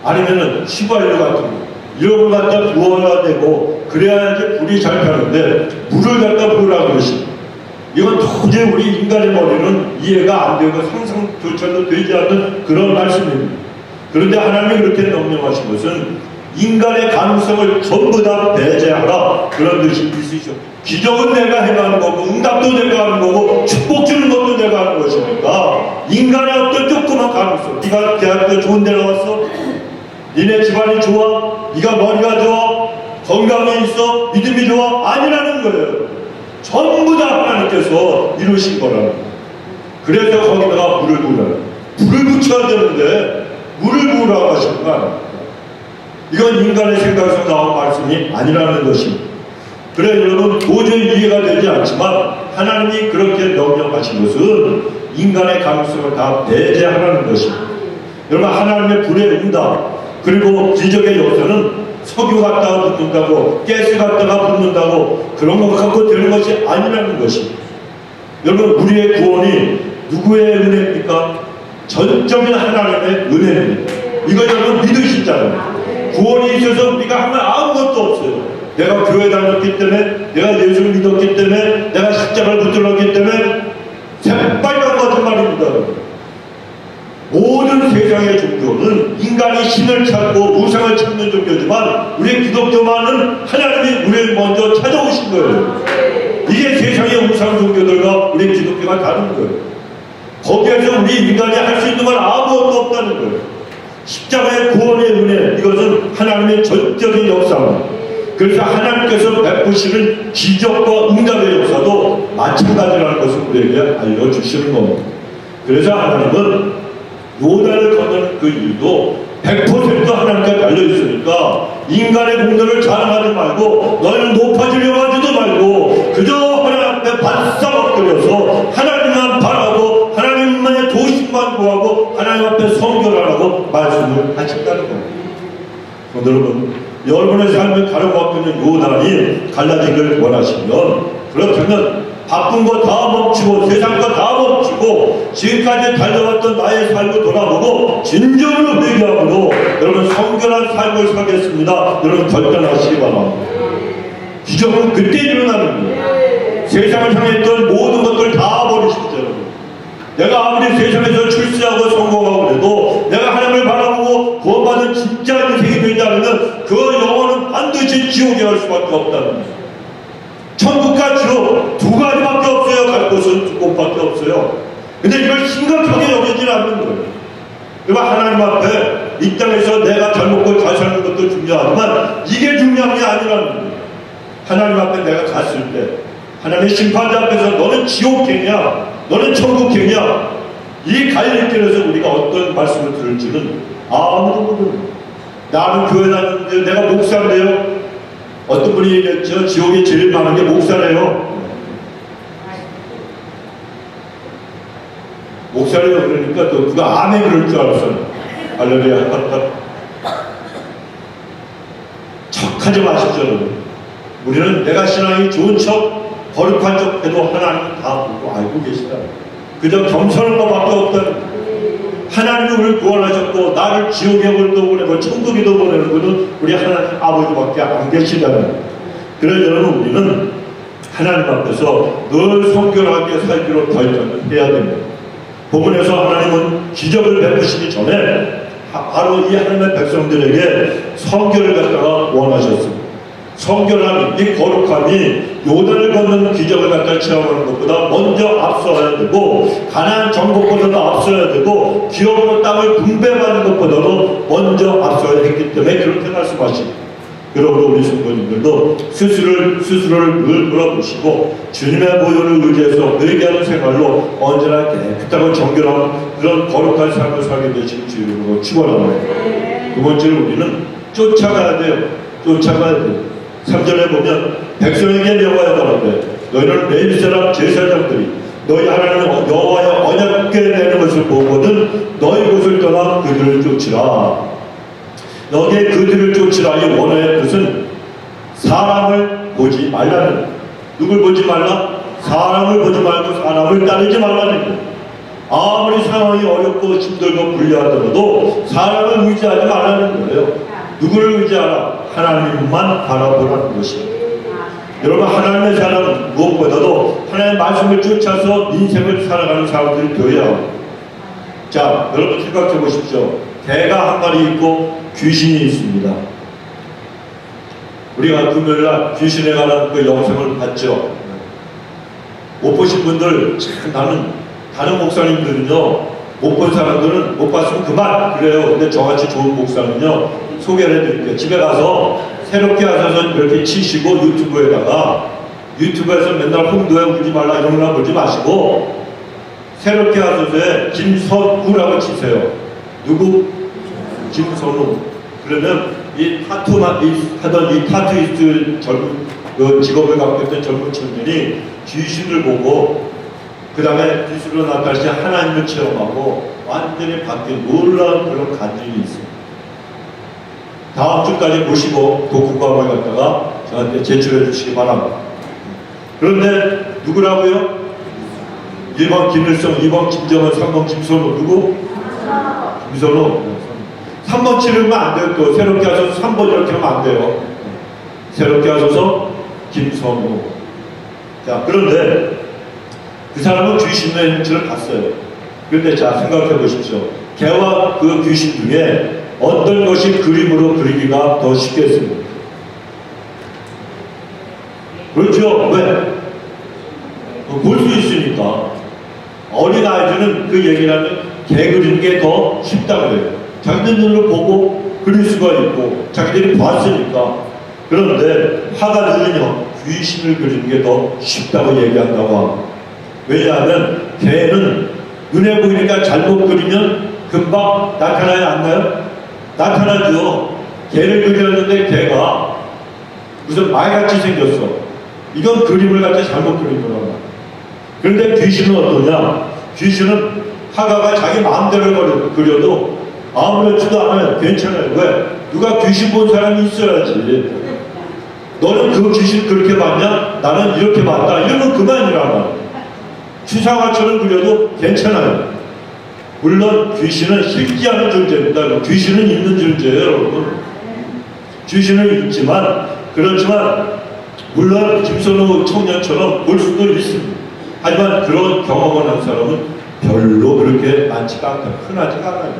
아니면은 휘발유 같은 거 이런 걸 갖다 부어야 되고 그래야지 불이 잘 타는데 물을 갖다 부으라고 그러시. 이건 도저히 우리 인간의 머리는 이해가 안 되고 상상조차도 되지 않는 그런 말씀입니다. 그런데 하나님이 그렇게 명령하신 것은 인간의 가능성을 전부 다 배제하라 그런 뜻이 있으시죠. 기적은 내가 해가는 거고 응답도 내가 하는 거고 축복 주는 것도 내가 하는 것이니까 인간의 어떤 조그만 가능성 네가 대학교 좋은 데 나왔어? 니네 집안이 좋아? 네가 머리가 좋아? 건강이 있어? 믿음이 좋아? 아니라는 거예요. 전부 다 하나님께서 이루신 거라는 거예요. 그래서 거기다가 물을 부으라. 불을 붙여야 되는데 물을 부으라고 하시는 거 아닙니까? 이건 인간의 생각에서 나온 말씀이 아니라는 것입니다. 그래 여러분 도저히 이해가 되지 않지만 하나님이 그렇게 명령하신 것은 인간의 가능성을 다 배제하라는 것입니다. 여러분 하나님의 불의 응답 그리고 기적의 역사는 석유 갖다가 붓는다고 가스 갖다가 붓는다고 그런 것 갖고 되는 것이 아니라는 것입니다. 여러분 우리의 구원이 누구의 은혜입니까? 전적인 하나님의 은혜입니다. 이거 여러분 믿으시잖아요. 구원이 있어서 우리가 하면 아무것도 없어요. 내가 교회 다녔기 때문에 내가 예수를 믿었기 때문에 내가 십자가를 붙들었기 때문에 새빨간 거짓말입니다. 모든 세상의 종교는 인간이 신을 찾고 우상을 찾는 종교지만 우리 기독교만은 하나님이 우리를 먼저 찾아오신 거예요. 이게 세상의 우상 종교들과 우리 기독교가 다른 거예요. 거기에서 우리 인간이 할 수 있는 건 아무것도 없다는 거예요. 십자가의 구원의 은혜, 이것은 하나님의 전적인 역사입니다. 그래서 하나님께서 베푸시는 기적과 응답의 역사도 마찬가지라는 것을 우리에게 알려주시는 겁니다. 그래서 하나님은 요단을 건너는 그 이유도 100% 하나님께 달려있으니까 인간의 공로를 자랑하지 말고 너희는 높아지려고 하지도 말고 그저 하나님 앞에 바싹 엎드려서 하나님만 바라고 하나님만의 도심만 구하고 하나님 앞에 성결하라고 말씀을 하신다는 겁니다. 여러분, 여러분의 삶을 가로막고 있는 요단이 갈라지기를 원하시면 그렇다면 바쁜 거 다 멈추고 세상 거 다 멈추고 지금까지 달려왔던 나의 삶을 돌아보고 진정으로 회개함으로 여러분 성결한 삶을 살겠습니다. 여러분 결단하시기 바랍니다. 기적은 그때 일어나는 거예요. 세상을 향했던 모든 것들 다 버리십시오. 여러분. 내가 아무리 세상에서 출세하고 성공하고 그래도 내가 하나님을 바라보고 구원받은 진짜 인생이 되지 않으면 그 영혼은 반드시 지옥에 갈 수밖에 없다는 거예요. 천국과 지옥 두 가지밖에 없어요. 갈 곳은 두 곳밖에 없어요. 근데 이걸 심각하게 여기지는 않는 거예요. 그러니까 하나님 앞에 이 땅에서 내가 잘 먹고 잘 사는 것도 중요하지만 이게 중요한 게 아니라는 거예요. 하나님 앞에 내가 갔을 때 하나님의 심판자 앞에서 너는 지옥행이야 너는 천국행이야 이 갈림길에서 우리가 어떤 말씀을 들을지는 아무도 모르는 나는 교회 다니는데 내가 목사인데요. 어떤 분이 얘기했죠. 지옥이 제일 많은 게 목사래요. 목사래요. 그러니까 또 누가 아멘 그럴 줄 알았어요. 할렐루야. 척하지 마십시오. 우리는 내가 신앙이 좋은 척 거룩한 척 해도 하나님은 다 보고 알고 계시다. 그저 겸손한 것밖에 없다는 하나님이 우리를 구원하셨고 나를 지옥에 보내고 천국에도 보내는 분은 우리 하나님 아버지밖에 안 계시다는. 그래서 여러분 우리는 하나님 앞에서 늘 성결하게 살기로 결단을 해야 됩니다. 본문에서 하나님은 기적을 베푸시기 전에 바로 이 하나님의 백성들에게 성결을 갖다가 원하셨습니다. 성결함이, 이 거룩함이 요단을 건너는 기적을 갖다 체험하는 것보다 먼저 앞서야 되고 가나안 정복보다도 앞서야 되고 기업으로 땅을 분배받는 것보다도 먼저 앞서야 했기 때문에 그렇게 말씀하십니다. 여러분 우리 성도님들도 스스로를 늘 물어보시고 주님의 보혈을 의지해서 회개하는 생활로 언제나 깨끗하고 정결한 그런 거룩한 삶을 살게 되시는 주님으로 축원합니다. 두 번째로 우리는 쫓아가야 돼요. 쫓아가야 돼요. 3절에 보면 백성에게 명하여 가라되 너희는 레위 사람 제사장들이 너희 하나님 여호와의 언약궤 내는 것을 보거든 너희 곳을 떠나 그들을 쫓으라. 여기에 그들을 쫓으라 이 원어의 뜻은 사람을 보지 말라는, 누굴 보지 말라? 사람을 보지 말고 사람을 따르지 말라는 거예요. 아무리 상황이 어렵고 힘들고 불리하더라도 사람을 의지하지 말라는 거예요. 누구를 의지하라? 하나님만 바라보라는 것이에요. 여러분 하나님의 사람은 무엇보다도 하나님의 말씀을 쫓아서 인생을 살아가는 사람들이 되어야 합니다. 자, 여러분 생각해 보십시오. 개가 한 마리 있고 귀신이 있습니다. 우리가 금요일날 귀신에 관한 그 영상을 봤죠. 못 보신 분들 참 나는 다른 목사님들은요 못 본 사람들은 못 봤으면 그만 그래요. 근데 저같이 좋은 목사는요 소개를 해드릴게요. 집에 가서 새롭게 하셔서 이렇게 치시고 유튜브에서 맨날 홍도에 울지 말라 이런 거나 보지 마시고 새롭게 하셔서 김선우라고 치세요. 누구? 김선우. 그러면 이 하던 이 타투이스트 젊은 그 직업을 갖고 있던 젊은 청년이 귀신을 보고 그 다음에 귀신으로 나타나시 하나님을 체험하고 완전히 바뀐 놀라운 그런 간증이 있습니다. 다음 주까지 보시고 독후감을 갖다가 저한테 제출해 주시기 바랍니다. 그런데 누구라고요? 1번 김일성, 2번 김정은, 3번 김선우. 누구? 김선우. 3번 치르면 안 돼요. 또 새롭게 하셔서 3번 이렇게 하면 안 돼요. 새롭게 하셔서 김선우. 자, 그런데 그 사람은 귀신의 행치를 봤어요. 그런데 자, 생각해 보십시오. 개와 그 귀신 중에 어떤 것이 그림으로 그리기가 더 쉽겠습니까? 그렇죠. 왜? 볼 수 있으니까. 어린 아이들은 그 얘기를 하면 개 그리는 게 더 쉽다고 그래요. 자기들 눈으로 보고 그릴 수가 있고 자기들이 봤으니까. 그런데 화가들은요, 귀신을 그리는 게 더 쉽다고 얘기한다고 합니다. 왜냐하면 개는 눈에 보이니까 잘못 그리면 금방 나타나지 않나요? 나타나죠. 개를 그렸는데 개가 무슨 말같이 생겼어. 이건 그림을 갖다 잘못 그린 거란 말이야. 그런데 귀신은 어떠냐? 귀신은 화가가 자기 마음대로 그려도 아무렇지도 않아요. 괜찮아요. 왜? 누가 귀신 본 사람이 있어야지. 너는 그 귀신 그렇게 봤냐? 나는 이렇게 봤다. 이러면 그만이란 말이야. 추상화처럼 그려도 괜찮아요. 물론 귀신은 실기하는 존재입니다. 귀신은 있는 존재예요, 여러분. 귀신은 있지만, 그렇지만 물론 김선호 청년처럼 볼 수도 있습니다. 하지만 그런 경험을 한 사람은 별로 그렇게 많지가 않다. 흔하지가 않아요.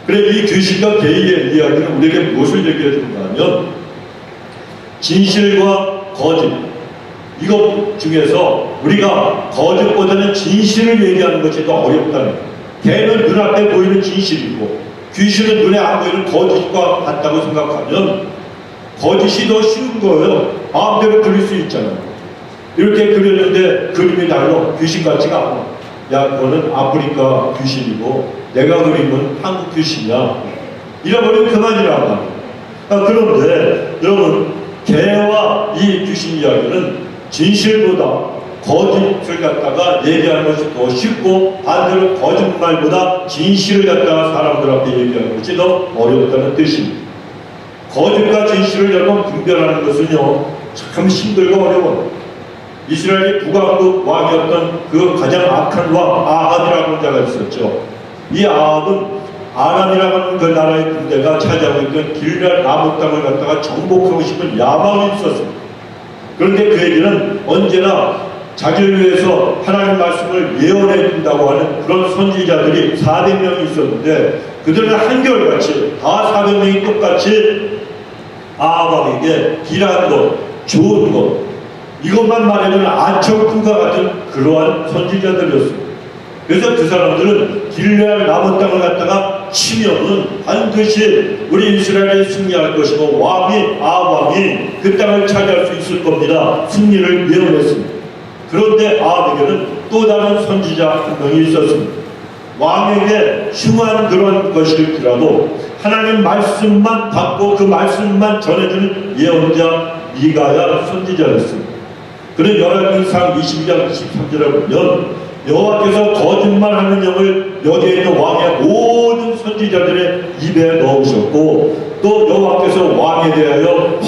그래, 이 귀신과 개의 이야기는 우리에게 무엇을 얘기해 주는가 하면 진실과 거짓, 이것 중에서 우리가 거짓보다는 진실을 얘기하는 것이 더 어렵다는 거예요. 개는 눈앞에 보이는 진실이고 귀신은 눈에 안 보이는 거짓과 같다고 생각하면 거짓이 더 쉬운 거예요. 마음대로 그릴 수 있잖아요. 이렇게 그렸는데 그림이 달라. 귀신 같지가 않아. 야, 그거는 아프리카 귀신이고 내가 그린 건 한국 귀신이야. 잃어버리면 그만이란 말이야. 그런데 여러분, 개와 이 귀신 이야기는 진실보다 거짓을 갖다가 얘기하는 것이 더 쉽고 반대로 거짓말보다 진실을 갖다가 사람들 앞에 얘기하는 것이 더 어렵다는 뜻입니다. 거짓과 진실을 여러분 분별하는 것은요, 참 힘들고 어려워요. 이스라엘의 북왕국 왕이었던 그 가장 악한 왕 아합이라고 하는 자가 있었죠. 이 아합은 아람이라고 하는 그 나라의 군대가 차지하고 있던 길르앗 나무 땅을 갖다가 정복하고 싶은 야망이 있었습니다. 그런데 그에게는 언제나 자기를 위해서 하나님 말씀을 예언해 준다고 하는 그런 선지자들이 400명이 있었는데 그들은 한결같이 다 400명이 똑같이 아합에게 길한 것, 좋은 것, 이것만 말해주는 아첨꾼과 같은 그러한 선지자들이었습니다. 그래서 그 사람들은 길르앗 나무 땅을 갖다가 치면은 반드시 우리 이스라엘이 승리할 것이고 아합왕이 그 땅을 차지할 수 있을 겁니다. 승리를 예언했습니다. 그런데 아합에게는 또 다른 선지자 한 명이 있었습니다. 왕에게 흉한 그런 것일지라도 하나님 말씀만 받고 그 말씀만 전해주는 예언자 미가야 선지자였습니다. 그는 열왕기상 22장 23절에 보면 여호와께서 거짓말하는 영을 여기에 있는 왕의 모든 선지자들의 입에 넣으셨고 또 여호와께서 왕에 대하여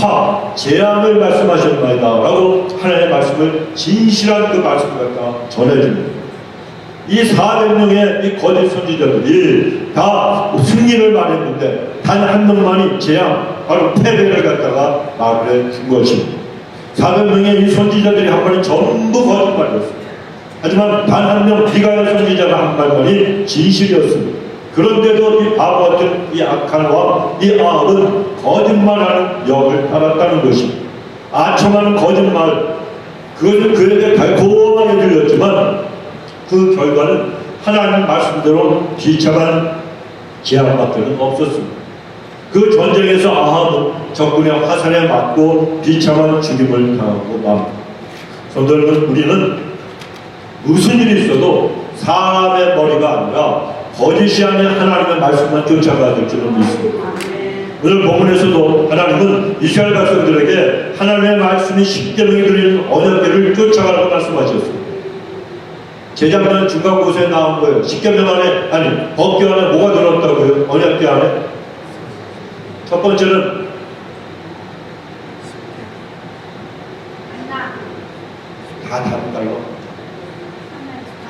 재앙을 말씀하셨나이다 라고 하나님의 말씀을 진실한 그 말씀을 갖다 전해줍니다. 이 400명의 이 거짓 선지자들이 다 승리를 말했는데 단 한 명만이 재앙, 바로 패배를 갖다가 말해 준 것입니다. 400명의 이 선지자들이 한 말이 전부 거짓말이었습니다. 하지만 단 한 명 미가야 선지자가 한 말만이 진실이었습니다. 그런데도 이 바보 같은 이 악한 왕, 이 아합은 거짓말하는 역을 알았다는 것입니다. 아첨하는 거짓말, 그것은 그에게 달콤하게 들렸지만 그 결과는 하나님 말씀대로 비참한 재앙밖에는 없었습니다. 그 전쟁에서 아합은 적군의 화살에 맞고 비참한 죽임을 당하고 맙니다. 성도 여러분, 우리는 무슨 일이 있어도 사람의 머리가 아니라 거짓이 아닌 하나님의 말씀만 쫓아가야 될 줄은 믿습니다. 오늘 본문에서도 하나님은 이스라엘 백성들에게 하나님의 말씀이 십계명이 들리는 언약궤를 쫓아가라고 말씀하셨습니다. 재작년 중간고사에 나온 거예요. 십계명 안에, 아니 법궤 안에 뭐가 들었다고요? 언약궤 안에? 첫 번째는 다 달라.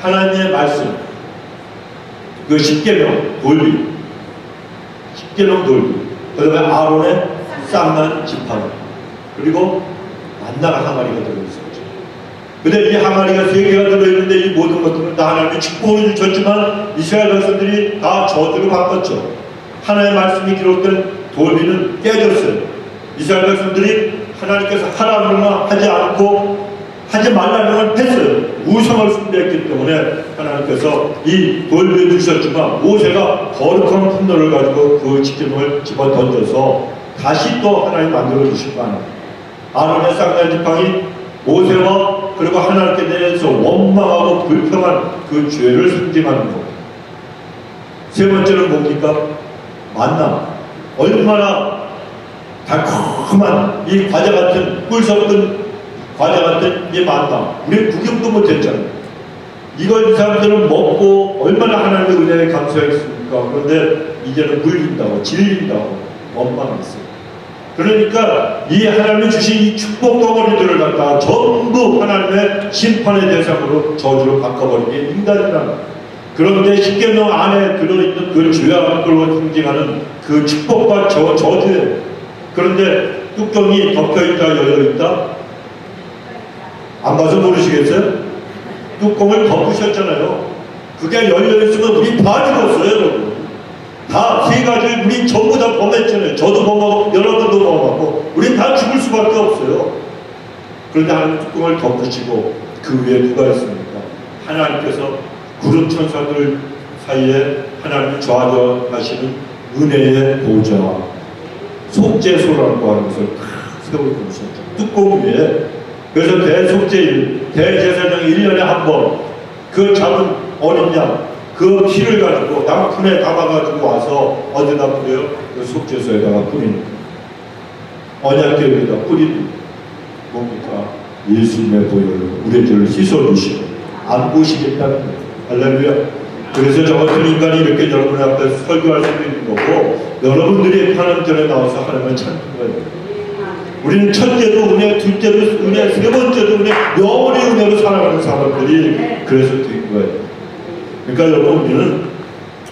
하나님의 말씀, 그 십계명 돌비, 십계명 돌비, 그 다음에 아론의 쌍난 지팡이, 그리고 만나가 항아리가 들어있었죠. 근데 이 항아리가 3개가 들어있는데 이 모든 것들은 다 하나님의 축복을 주셨지만 이스라엘 백성들이 다 저주로 바꿨죠. 하나님의 말씀이 기록된 돌비는 깨졌어요. 이스라엘 백성들이 하나님께서 하라는 하지 않고 하지 말라는 걸 했어요. 우상을 숭배했기 때문에 하나님께서 이 돌비를 주셨지만 모세가 거룩한 분노를 가지고 그 지킴을 집어 던져서 다시 또 하나님 만들어 주실 거 아니에요. 아론의 쌍난 지팡이 모세와 그리고 하나님께 대해서 원망하고 불평한 그 죄를 상징하는 것. 세 번째는 뭡니까? 만나. 얼마나 달콤한 이 과자 같은 꿀 섞은 과자 같은 이 만나. 우리 구경도 못했잖아요. 이걸 이 사람들은 먹고 얼마나 하나님의 은혜에 감사했습니까? 그런데 이제는 물린다고 질린다고 원망했어요. 그러니까 이 하나님이 주신 이 축복 덩어리들을 갖다가 전부 하나님의 심판의 대상으로 저주로 바꿔버리게 인간이라는. 그런데 십계명 안에 들어있는 그 죄악들로 상징하는 그 축복과 저주예요. 그런데 뚜껑이 덮여있다 열려있다? 안 봐서 모르시겠어요? 뚜껑을 덮으셨잖아요. 그게 열려있으면 우리 다 죽었어요, 여러분. 다 세 가지를 우리 전부 다 범했잖아요. 저도 범하고 여러분도 범하고 우린 다 죽을 수밖에 없어요. 그런데 하나님 뚜껑을 덮으시고 그 위에 누가 있습니까? 하나님께서 구름 천사들 사이에 하나님이 좌정하시는 은혜의 보좌 속죄소라고 하는 것을 세우고 있었죠. 뚜껑 위에. 그래서 대속죄일 대제사장이 1년에 한 번 그 잡은 어린 양 그 피를 가지고 양푼에 담아가지고 와서 어디다 뿌려요? 그 속죄소에다가 뿌리는 언약궤에다 뿌리는 뭡니까? 예수님의 보혈로 우리의 죄를 씻어주시고 안 보시겠다는 거예요. 할렐루야. 그래서 저 같은 인간이 이렇게 여러분 앞에 설교할 수 있는 거고 여러분들이 하나님 전에 나와서 하나님을 찾는 거예요. 우리는 첫째도 은혜, 둘째도 은혜, 세 번째도 은혜, 영원히 은혜로 살아가는 사람들이 그래서 된 거예요. 그러니까 여러분 우리는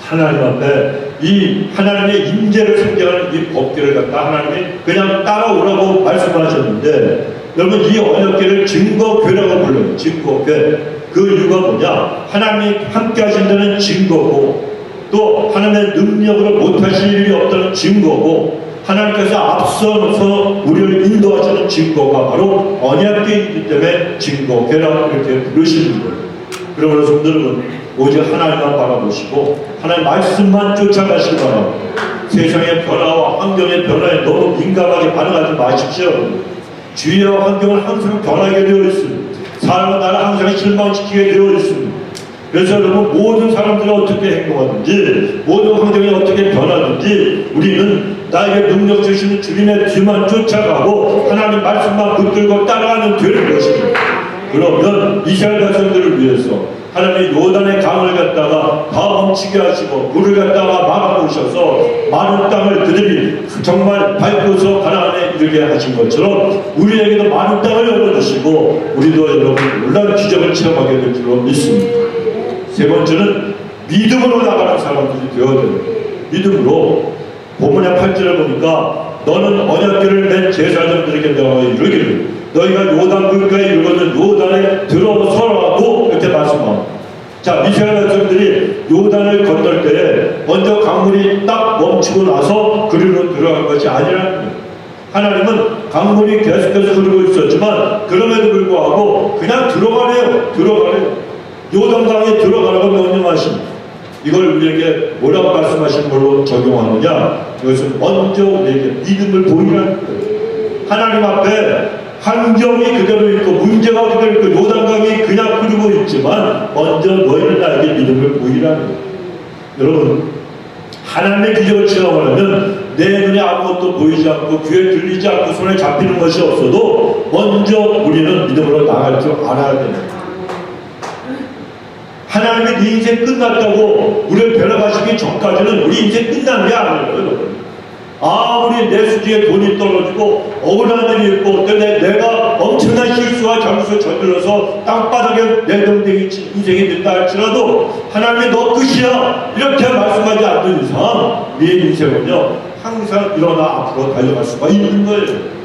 하나님 앞에 이 하나님의 임재를 상징하는 이 법궤를 갖다 하나님이 그냥 따라오라고 말씀하셨는데 여러분 이 언약궤를 증거궤라고 불러요. 증거궤. 그 이유가 뭐냐? 하나님이 함께 하신다는 증거고 또 하나님의 능력으로 못하실 일이 없다는 증거고 하나님께서 앞서서 우리를 인도하시는 증거가 바로 언약궤이기 때문에 증거궤라고 이렇게 부르시는 거예요. 그러므로 성도들은 오직 하나님만 바라보시고 하나님 말씀만 쫓아가시기 바랍니다. 세상의 변화와 환경의 변화에 너무 민감하게 반응하지 마십시오. 주위와 환경은 항상 변하게 되어 있습니다. 사람은 나를 항상 실망시키게 되어 있습니다. 그래서 여러분 모든 사람들이 어떻게 행동하든지 모든 환경이 어떻게 변하든지 우리는 나에게 능력 주시는 주님의 뒤만 쫓아가고 하나님 말씀만 붙들고 따라가는 되는 것입니다. 그러면 이스라엘 백성들을 위해서 하나님의 요단의 강을 갖다가 다 멈추게 하시고 물을 갖다가 막아놓으셔서 많은 땅을 그들이 정말 밟고서 가나안에 이르게 하신 것처럼 우리에게도 많은 땅을 열어주시고 우리도 여러분 놀라운 기적을 체험하게 될 줄로 믿습니다. 세 번째는 믿음으로 나가는 사람들이 되어야 돼요. 믿음으로 본문의 8절에 보니까 너는 언약궤를 맨 제사장들에게 내가 이르기를 너희가 요단 물가에 이르거든 요단에 들어서라고 이렇게 말씀합니다. 자, 이스라엘 백성들이 요단을 건널 때 먼저 강물이 딱 멈추고 나서 그리로 들어간 것이 아니라는 거예요. 하나님은 강물이 계속해서 흐르고 있었지만 그럼에도 불구하고 그냥 들어가래요. 요단강에 들어가라고 명령하십니다. 이걸 우리에게 뭐라고 말씀하신 걸로 적용하느냐? 이것은 먼저 우리에게 믿음을 보이라는 거예요. 하나님 앞에 환경이 그대로 있고 문제가 그대로 있고 요단강이 그냥 흐르고 있지만 먼저 너희는 나에게 믿음을 보이라는 거예요. 여러분 하나님의 기적을 체험하려면 내 눈에 아무것도 보이지 않고 귀에 들리지 않고 손에 잡히는 것이 없어도 먼저 우리는 믿음으로 나갈 줄 알아야 됩니다. 하나님이 네 인생 끝났다고 우리를 변화하시기 전까지는 우리 인생 끝난 게 아니에요. 여러분. 아무리 내 수지에 돈이 떨어지고 억울한 일이 있고 내가 엄청난 실수와 잘못을 저질러서 땅바닥에 내동댕이 인생이 됐다 할지라도 하나님이 너 끝이야 이렇게 말씀하지 않는 이상 우리의 인생은요 항상 일어나 앞으로 달려갈 수가 있는 거예요.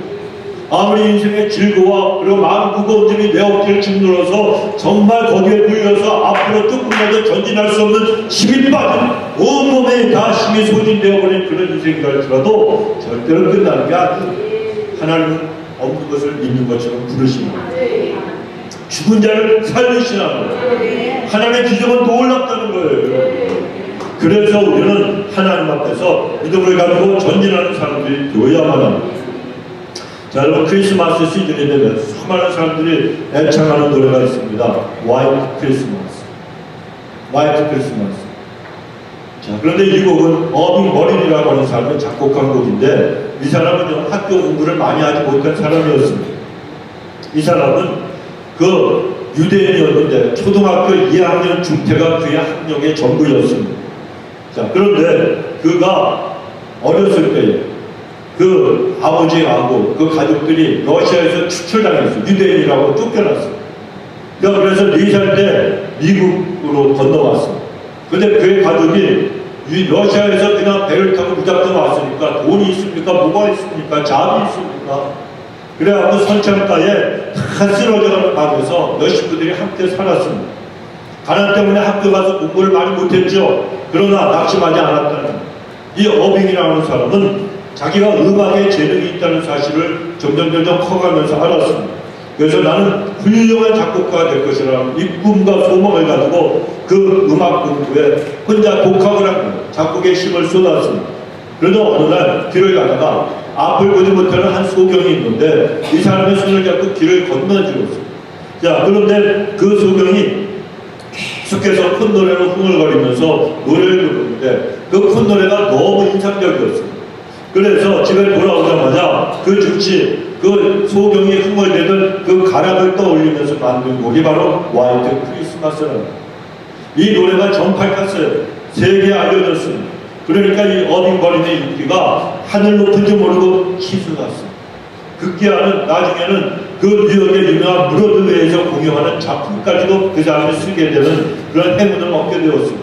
아무리 인생의 질거와 그리고 마음 무거움들이 내 어깨를 짓눌러서 정말 거기에 물려서 앞으로 조금이라도 전진할 수 없는 힘이 빠진 온몸에 다 힘이 소진되어 버린 그런 인생이라 할지라도 절대로 끝나는 게 아니에요. 하나님은 없는 것을 믿는 것처럼 부르십니다. 죽은 자를 살리시는 거예요. 하나님의 기적은 놀랍다는 거예요. 그래서 우리는 하나님 앞에서 믿음을 가지고 전진하는 사람들이 되어야만 합니다. 자, 여러분, 크리스마스 시즌이 되면 수많은 사람들이 애창하는 노래가 있습니다. 화이트 크리스마스. 화이트 크리스마스. 자, 그런데 이 곡은 어빙 머린이라고 하는 사람이 작곡한 곡인데, 이 사람은 학교 공부를 많이 하지 못한 사람이었습니다. 이 사람은 그 유대인이었는데 초등학교 2학년 중퇴가 그의 학력의 전부였습니다. 자, 그런데 그가 어렸을 때에 그 아버지하고 그 가족들이 러시아에서 추출당했어요. 유대인이라고 쫓겨났어요. 그래서 4살 때 미국으로 건너왔어요. 근데 그의 가족이 러시아에서 그냥 배를 타고 무작정 왔으니까 돈이 있습니까? 뭐가 있습니까? 잡이 있습니까? 그래갖고 선창가에 다 쓰러져가는 방에서 몇 식구들이 함께 살았습니다. 가난 때문에 학교 가서 공부를 많이 못했죠. 그러나 낙심하지 않았다는 이 어빙이라는 사람은 자기가 음악에 재능이 있다는 사실을 점점 커가면서 알았습니다. 그래서 나는 훌륭한 작곡가가 될 것이라는 이 꿈과 소망을 가지고 그 음악 공부에 혼자 독학을 한 거예요. 작곡에 힘을 쏟았습니다. 그러다 어느 날 길을 가다가 앞을 보지 못하는 한 소경이 있는데 이 사람의 손을 잡고 길을 건너주었어요. 자, 그런데 그 소경이 계속해서 콧노래로 흥얼거리면서 노래를 부르는데 그 콧노래가 너무 인상적이었어요. 그래서 집에 돌아오자마자 그 즉시 그 소경이 흥얼대던 그 가락을 떠올리면서 만든 곡이 바로 화이트 크리스마스라는 거예요. 이 노래가 전파를 탔어요. 세계에 알려졌습니다. 그러니까 이 어빙 버린의 인기가 하늘 높은지 모르고 치솟았어요. 급기야는 나중에는 그 뉴욕의 유명한 브로드웨이에서 공연하는 작품까지도 그 사람이 쓰게 되는 그런 행운을 얻게 되었습니다.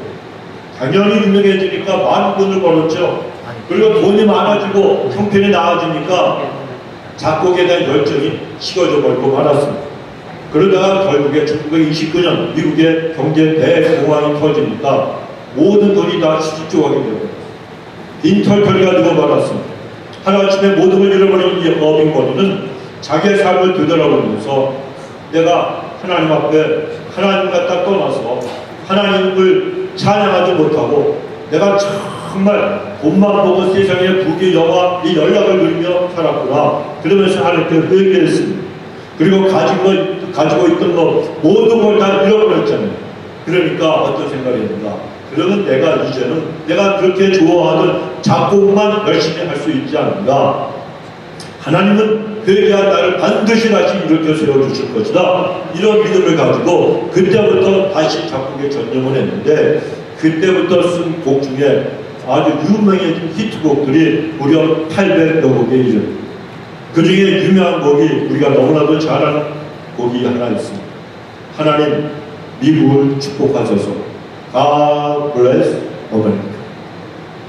당연히 유명해지니까 많은 돈을 벌었죠. 그리고 돈이 많아지고 형편이 나아지니까 작곡에 대한 열정이 식어져 버리고 말았습니다. 그러다가 결국에 1929년 미국의 경제 대공황이 터지니까 모든 돈이 다 시집조가게 되었습니다. 빈털터리가 되고 말았습니다. 하루아침에 모든 걸 잃어버린 이 어빙 버린은 자기의 삶을 되돌아보면서 내가 하나님 앞에 하나님 갖다 떠나서 하나님을 찬양하지 못하고 내가 정말 돈만 보고 세상의 부귀 영화 이 연락을 누리며 살았구나. 그러면서 하나님께 회개했습니다. 그리고 가지고 있던 거 모든 걸 다 잃어버렸잖아요. 그러니까 어떤 생각이 듭니까? 그러면 내가 이제는 내가 그렇게 좋아하는 작곡만 열심히 할 수 있지 않는가? 하나님은 회개한 나를 반드시 다시 일으켜 세워주실 것이다. 이런 믿음을 가지고 그때부터 다시 작곡에 전념을 했는데 그때부터 쓴 곡 중에 아주 유명해진 히트곡들이 무려 800여 곡에 이릅니다. 그 중에 유명한 곡이 우리가 너무나도 잘 아는 곡이 하나 있습니다. 하나님 미국을 축복하소서. God bless America.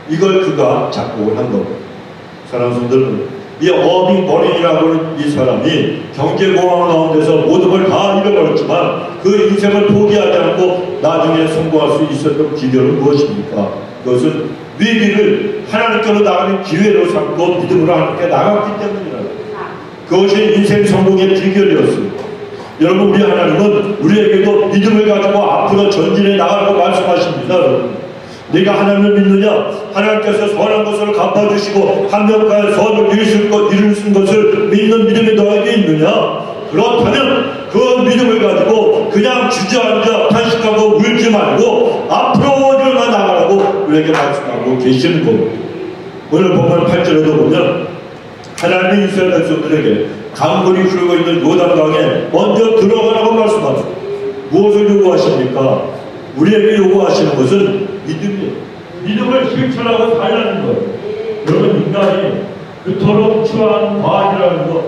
이걸 그가 작곡을 한 겁니다. 사랑하는 성도들, 이 어빙 버린이라고 하는 이 사람이 경제공황 가운데서 모든 걸 다 잃어버렸지만 그 인생을 포기하지 않고 나중에 성공할 수 있었던 비결은 무엇입니까? 그것은 위기를 하나님께로 나가는 기회로 삼고 믿음으로 하나님께 나갔기 때문이라고. 그것이 인생 성공의 비결이었습니다. 여러분, 우리 하나님은 우리에게도 믿음을 가지고 앞으로 전진해 나가라고 말씀하십니다. 여러분, 네가 하나님을 믿느냐? 하나님께서 선한 것을 갚아주시고 한명과의 선을 이루신 것을 믿는 믿음이 너에게 있느냐? 그렇다면 그 믿음을 가지고 그냥 주저앉아 탄식하고 울지 말고 앞으로 일어나 나가라고 우리에게 말씀하고 계시는 겁니다. 오늘 본문 8절에도 보면 하나님이 이스라엘 백성들에게 강물이 흐르고 있는 요단강에 먼저 들어가라고 말씀합니다. 무엇을 요구하십니까? 우리에게 요구하시는 것은 믿음이에요. 믿음을 실천하고 살라는 거예요. 여러분, 인간이 그토록 추구하는 과학이라는 것,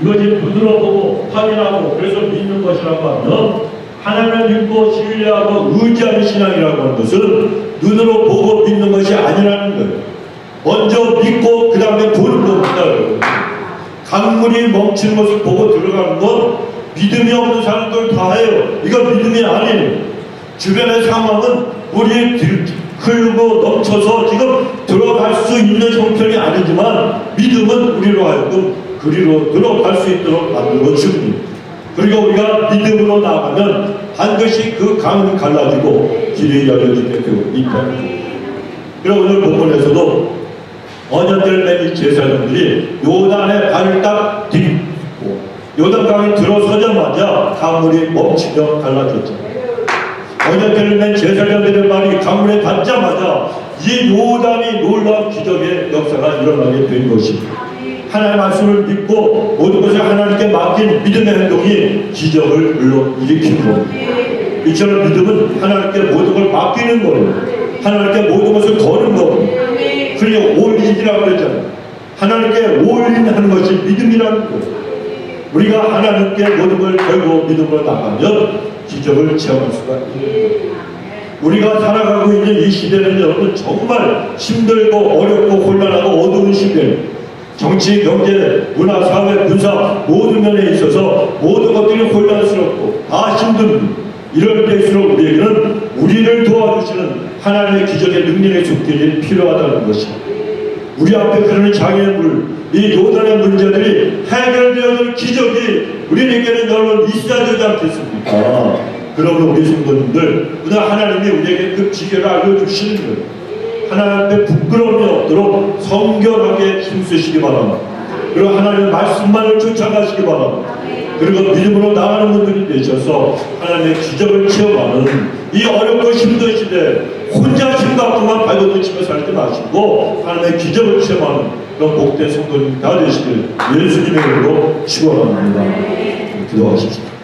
이것이 눈으로 보고 확인하고 그래서 믿는 것이라고 하면 하나님을 믿고 신뢰하고 의지하는 신앙이라고 하는 것은 눈으로 보고 믿는 것이 아니라는 거예요. 먼저 믿고 그 다음에 보는 겁니다. 강물이 멈추는 것을 보고 들어가는 건 믿음이 없는 사람들 다 해요. 이거 믿음이 아니에요. 주변의 상황은 물이 흐르고 넘쳐서 지금 들어갈 수 있는 형편이 아니지만 믿음은 우리로 하여금 그리로 들어갈 수 있도록 만들어 줍니다. 그리고 우리가 믿음으로 나가면 반드시 그 강은 갈라지고 길이 열려지게 되고 있다는 거예요. 그리고 오늘 본문에서도 언약궤를 맨 이 제사장들이 요단에 발을 딱 딛고 요단강에 들어서자마자 강물이 멈추며 갈라졌죠. 언약궤를 맨 제사장들의 발이 강물에 닿자마자 이 요단이 놀라운 기적의 역사가 일어나게 된 것입니다. 하나님의 말씀을 믿고 모든 것을 하나님께 맡긴 믿음의 행동이 기적을 불러일으키는 겁니다. 이처럼 믿음은 하나님께 모든 걸 맡기는 거예요. 하나님께 모든 것을 거는 겁니다. 그러니까 올인이라고 그랬잖아요. 하나님께 올인하는 것이 믿음이라는 거예요. 우리가 하나님께 모든 걸 걸고 믿음으로 나가면 기적을 체험할 수가 있는 거예요. 우리가 살아가고 있는 이 시대는 여러분 정말 힘들고 어렵고 혼란하고 어두운 시대예요. 정치, 경제, 문화, 사회, 군사 모든 면에 있어서 모든 것들이 혼란스럽고 다 힘듭니다. 이럴 때일수록 우리에게는 우리를 도와주시는 하나님의 기적의 능력의 속견이 필요하다는 것입니다. 우리 앞에 흐르는 장애물, 이 요단의 문제들이 해결되어질 기적이 우리에게는 여러분 있어야 되지 않겠습니까? 그러므로 우리 성도님들, 오늘 하나님이 우리에게 그 지혜를 알려주시는 거예요. 하나님 앞에 부끄러움이 없도록 성결하게 힘쓰시기 바랍니다. 그리고 하나님의 말씀만을 쫓아가시기 바랍니다. 그리고 믿음으로 나가는 분들이 되셔서 하나님의 기적을 체험하는 이 어렵고 힘든 시대에 혼자 생각만 발버둥치며 살지 마시고 하나님의 기적을 체험하는 그런 복된 성도님 다 되시길 예수님의 이름으로 축원합니다. 기도하십시오.